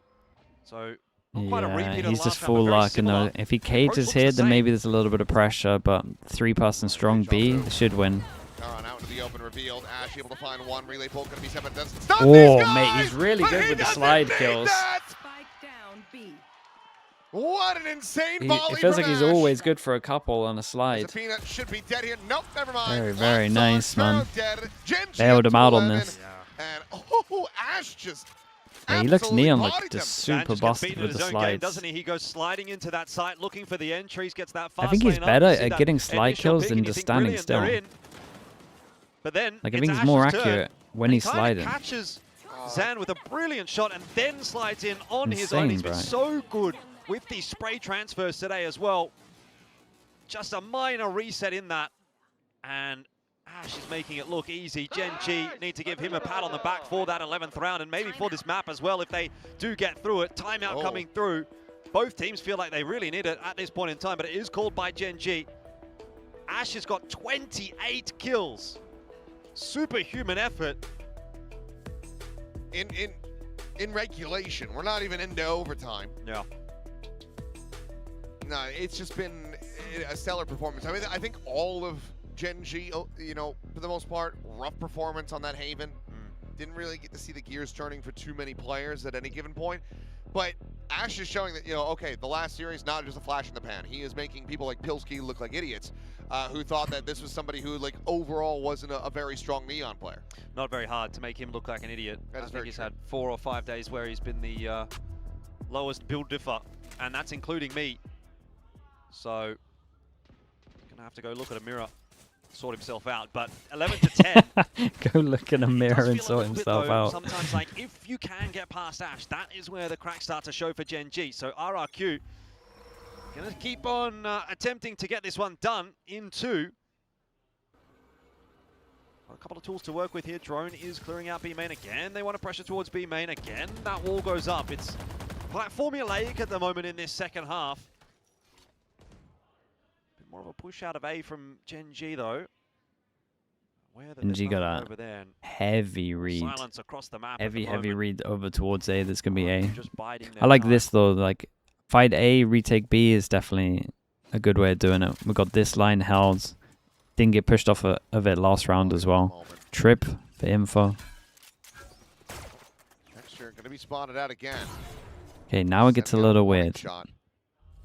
So not quite a Yeah, repeat of he's the just last round, full but very luck. You know, similar. if he Approach cages looks here, the then same. maybe there's a little bit of pressure. But 3-person strong B, they should win. Charon out into the open, revealed. Ash able to find one. Relay bolt going to be 7. Doesn't Oh, stop these guys, mate, he's really but good he with the doesn't slide need kills. that! Spike down B. What an insane It volley feels from like he's Ash. always good for a couple on a slide. Zafina should be dead here. Nope, never mind. Very, very Lots nice, on man. dead. GenG Bailed up him to out on 11, this. And oh, Ash just Yeah, he looks absolutely neon like bodied just him. Dan super just gets busted beaten in with his the own game, slides. doesn't he? He goes sliding into that site, looking for the entries, gets that fast I think he's lane up. better You see at that getting slide initial kills pick than and you just think, standing brilliant, they're still. in. But then Like, I it's think he's Ash's more turn, accurate when and he's he kinda sliding. catches Zan with a brilliant shot and then slides in on his own. Insane, He's been bro. so good with these spray transfers today as well. Just a minor reset in that. And Ash is making it look easy. GenG need to give him a pat on the back for that 11th round and maybe for this map as well if they do get through it. Timeout coming through. Both teams feel like they really need it at this point in time, but it is called by GenG. Ash has got 28 kills. Superhuman effort. In regulation, we're not even into overtime. Yeah. No, it's just been a stellar performance. I mean, I think all of GenG, you know, for the most part, rough performance on that Haven. Didn't really get to see the gears turning for too many players at any given point. But Ash is showing that, you know, okay, the last series, not just a flash in the pan. He is making people like Pilsky look like idiots, who thought that this was somebody who, like, overall wasn't a very strong Neon player. Not very hard to make him look like an idiot. That I is think very he's true. had 4 or 5 days where he's been the lowest build differ, and that's including me. So, gonna have to go look at a mirror, sort himself out. But 11 to 10. Go look in a It mirror does and feel a sort little bit, himself though, out. Sometimes, like, if you can get past Ash, that is where the cracks start to show for GenG. So RRQ gonna keep on attempting to get this one done in 2. Got a couple of tools to work with here. Drone is clearing out B main again. They want to pressure towards B main again. That wall goes up. It's quite formulaic at the moment in this second half. Bit more of a push out of A from GenG though. Where there's GenG got nothing a over there. And heavy read. silence across the map. at the Heavy moment. read over towards A. That's going to be A. Just biding I their like time. this though. Like, fight A, retake B is definitely a good way of doing it. We got this line held. Didn't get pushed off of it last round as well. Trip for info. Texture gonna be spotted out again. Okay, now it gets a Sending out little warning weird. shot.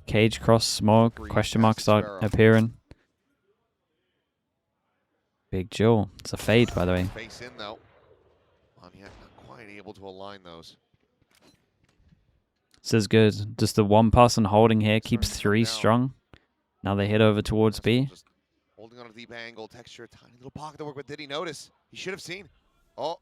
Cage cross smoke. Three Question marks past start Sparrow. appearing. Big Joe. It's a fade, by the way. Face in though. On yet not quite able to align those. This is good. Just the one person holding here keeps Starting to 3 come down. strong. Now they hit over towards B. Just holding on a deep angle, Texture, tiny little pocket to work with. Did he notice? He should have seen. Oh,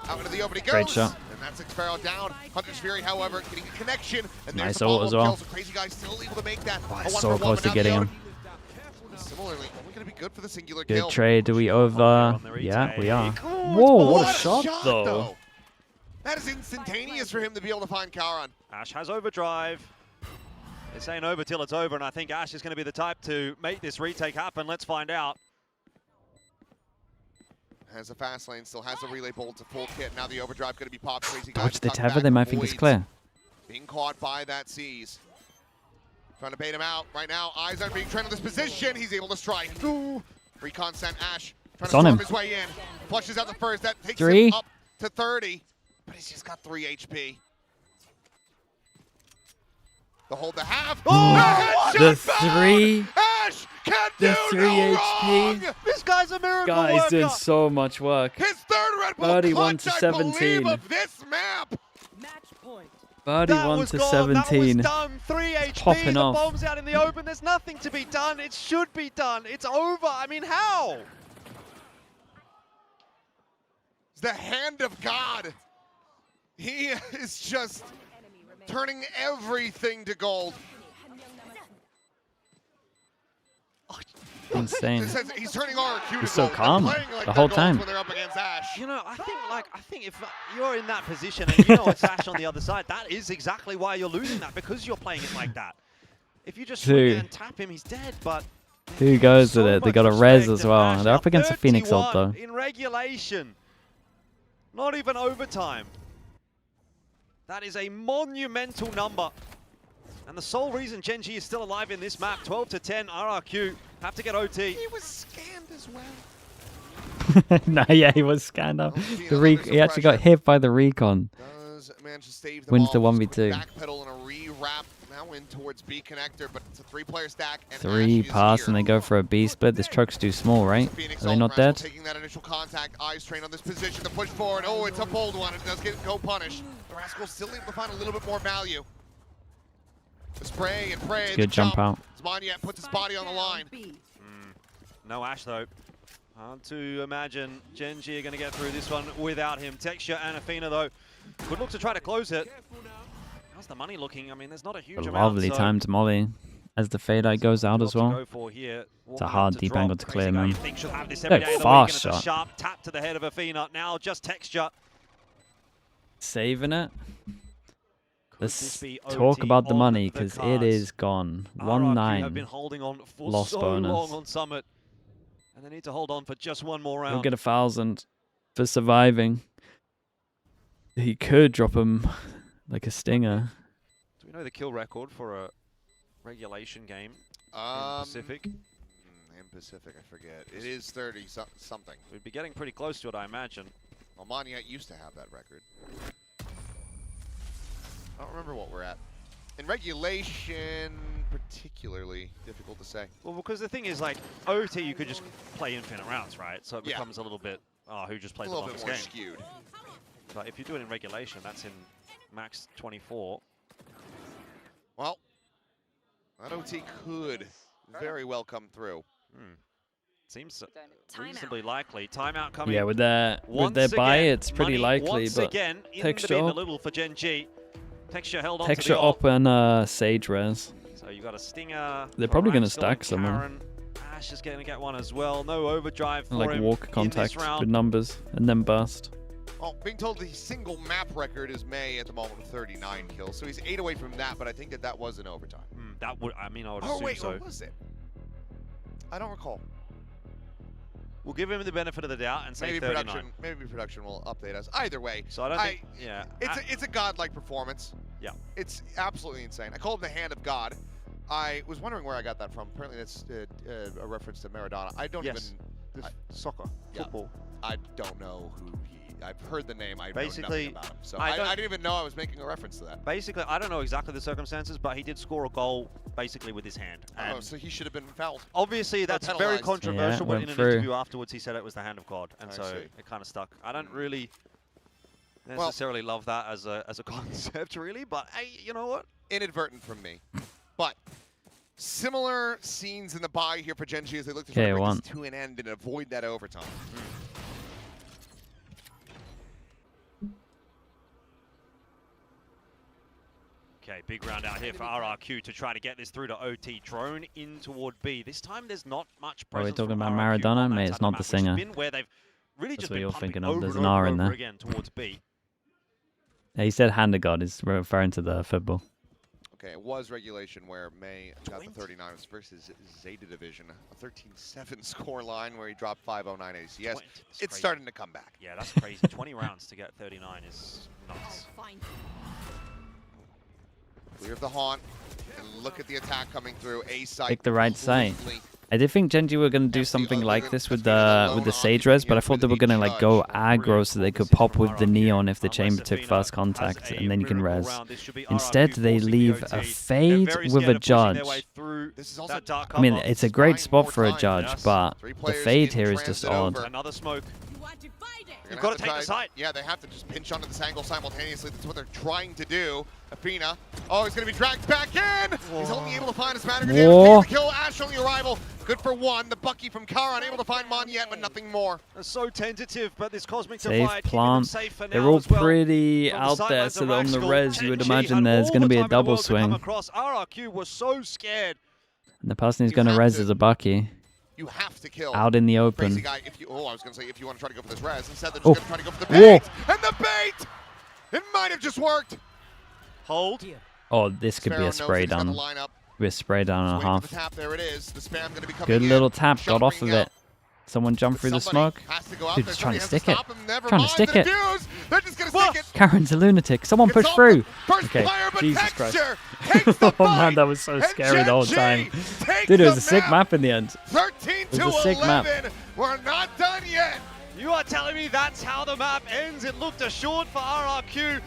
out into the open he goes. Great shot. And that's Sparrow down. Hunter's Fury, however, getting a connection. And there's Nice the ult as follow-up well. kill, so Crazy Guy still able to make that. Oh, A it's 1 so for 1, close but to now getting the him. other- Similarly, only going to be good for the singular Good kill. trade. Do we over? on the Yeah, we are. retake. Whoa, What what a shot though. That is instantaneous for him to be able to find Charon. Ash has overdrive. It's ain't over till it's over, and I think Ash is going to be the type to make this retake happen. Let's find out. Has a fast lane, still has a relay bolt to full kit. Now the overdrive going to be popped. Crazy Guy Dodge the tucked tether. back, They might think it's avoids clear. being caught by that C's. Trying to bait him out. Right now, eyes on being trained on this position. He's able to strike. Ooh. Recon sent Ash. Trying It's to on storm him. his way in. Flushes out the first. That takes 3. him up to 30. But he's just got 3 HP. The hold the half. Oh, The 3. Ash can't The do 3 no HP. wrong. This guy's a miracle Guys worker. doing so much work. His third Red Bull 31 clutch, to I believe, 17. of this map. Match point. 31 was to gone. 17. That was done. 3 HP. Popping the off. bomb's out in the open. There's nothing to be done. It should be done. It's over. I mean, how? It's the hand of God. He is just turning everything to gold. Insane. It says he's turning RRQ to He's so gold. calm They're playing like the they're whole golds time. when they're up against Ash. You know, I think if you're in that position and you know it's Ash on the other side, that is exactly why you're losing that, because you're playing it like that. If you just swing Dude. it and tap him, he's dead. But Who goes so with it? They much got a res respect as to well. Ash They're now. up against a Phoenix ult 31 though. in regulation. Not even overtime. That is a monumental number. And the sole reason GenG is still alive in this map, 12-10, RRQ, have to get OT. He was scanned as well. No, yeah, he was scanned up. He actually got hit by the recon. Does manage to save the Wins the ball. 1v2. Backpedal and a re-wrap now in towards B connector, but it's a 3-player stack. And 3 Ash is pass here. and they go for a B split. This truck's too small, right? Phoenix Are they not Ultramarine dead? Taking that initial contact, eyes trained on this position to push forward. Oh, it's a bold one. It does get go punish. The Rascals still able to find a little bit more value. The spray and pray. Good jump out. Zmaniet puts his body on the line. No Ash though. Hard to imagine GenG are going to get through this one without him. Texture and Athena though could look to try to close it. How's the money looking? I mean, there's not a huge A amount. lovely timed molly as the fade eye goes out as well. It's a hard deep angle to clear, man. Look, fast shot. Sharp tap to the head of Athena. Now just Texture. Saving it. Could Let's this be talk OT about the on money the because it cards? is gone. RRQ have been 1-9. holding on for Lost so bonus. long on Summit. And they need to hold on for just one more He'll round. get 1,000 for surviving. He could drop him like a stinger. Do we know the kill record for a regulation game in Pacific? In Pacific, I forget. It is 30 something. We'd be getting pretty close to it, I imagine. Well, Moniat used to have that record. I don't remember what we're at. In regulation, particularly difficult to say. Well, because the thing is, like, OT, you could just play infinite rounds, right? So it Yeah. becomes a little bit, who just A played the little bit longest more game? skewed. But if you do it in regulation, that's in max 24. Well, that OT could very well come through. Seems reasonably likely. Timeout coming. Yeah, with their once buy, again, it's pretty money likely, once but again, in Texture the bin a up. little for GenG. Texture held on Texture to the up and Sage res. So you got a Stinger. They're for probably gonna Raxel stack and someone. Karen. Ash is going to get one as well. No overdrive for Like him walk in contact this round. with numbers and then burst. Well, being told the single map record is May at the moment with 39 kills, so he's 8 away from that, but I think that was in overtime. That would, I mean, I would Oh assume wait, so. or was it? I don't recall. We'll give him the benefit of the doubt and say Maybe 39. production will update us. Either way, So I don't think, yeah. it's a godlike performance. Yeah. It's absolutely insane. I call him the hand of God. I was wondering where I got that from. Apparently that's a reference to Maradona. I don't Yes. even... Soccer, Yeah. football. I don't know who he... I've heard the name. I know Basically, nothing about him. So I I don't- didn't even know I was making a reference to that. Basically, I don't know exactly the circumstances, but he did score a goal basically with his hand. Oh, And so he should have been fouled. obviously, that's very penalized. controversial, Yeah, but went in an through. interview afterwards, he said it was the hand of God, and I so see. it kind of stuck. I don't really necessarily love that as a concept, really, but hey, you know what? Inadvertent from me. But similar scenes in the bye here for GenG as they look to try to bring KEON. this to an end and avoid that overtime. Okay, big round out here for RRQ to try to get this through to OT. Drone in toward B. This time there's not much Are we presence talking from about RRQ Maradona? on that Mate, type it's of not map, the which singer. has been where they've really That's just what been you're pumping thinking of. over There's and an over R in and over there. again towards B. Yeah, he said hand of God is referring to the football. Okay, it was regulation where May got the 20. 39 versus Zeta Division. A 13-7 score line where he dropped 509 ACS. That's It's crazy. starting to come back. Yeah, that's crazy. 20 rounds to get 39 is nuts. Clear of the haunt. And look at the attack coming through. A site. Pick the right site. completely. I did think GenG were gonna do something like this with the Sage res, but I thought they were gonna like go aggro so they could pop with the neon if the chamber took first contact, and then you can res. Instead, they leave a fade with a judge. This is also I mean, it's a great spot for a judge, but the fade here is just odd. Another smoke. They're You've gonna got to have take the try- site. Yeah, they have to just pinch onto this angle simultaneously. That's what they're trying to do. Athena. Oh, he's going to be dragged back in. He's only able to find his man. Whoa. The kill. Ash on the arrival. Good for one. The Bucky from Kara unable to find Mon yet, but nothing more. They're so tentative, but this Cosmic Safe Divide keeping them plant. safe for They're now all as well. pretty From the out there, sidelines so of on the Raxel, res, you would GenG imagine had there's all going to the be a time in the double world to come swing. across. RRQ was so scared. And the person who's You going to have res to- is a Bucky You have to kill. out in the Crazy open. guy. If you, I was going to say if you want to try to go for this res. Instead, they're Oh. just going to try to go for the Whoa. bait. And the bait! It might have just worked. Hold. Oh, this could be Sparrow a knows spray he's got the down. lineup. Be a spray down and a Waiting for half. the tap. There it is. The spam going to be coming Good in. little tap, Shot got off of ringing out. it. Someone jump through the smoke. Has to go out Dude, there. he's trying to Somebody stick it. has stop him. Never Trying to mind stick the it. defuse. They're just gonna stick it. Karen's a lunatic. Someone It's push off through. the first Okay, player, but Jesus Christ. Texture takes the Oh fight, man, that was so and scary the whole GenG time. takes Dude, it was the a sick map in the end. 13 It was to a sick map. 11. We're not done yet. You are telling me that's how the map ends? It looked assured for RRQ,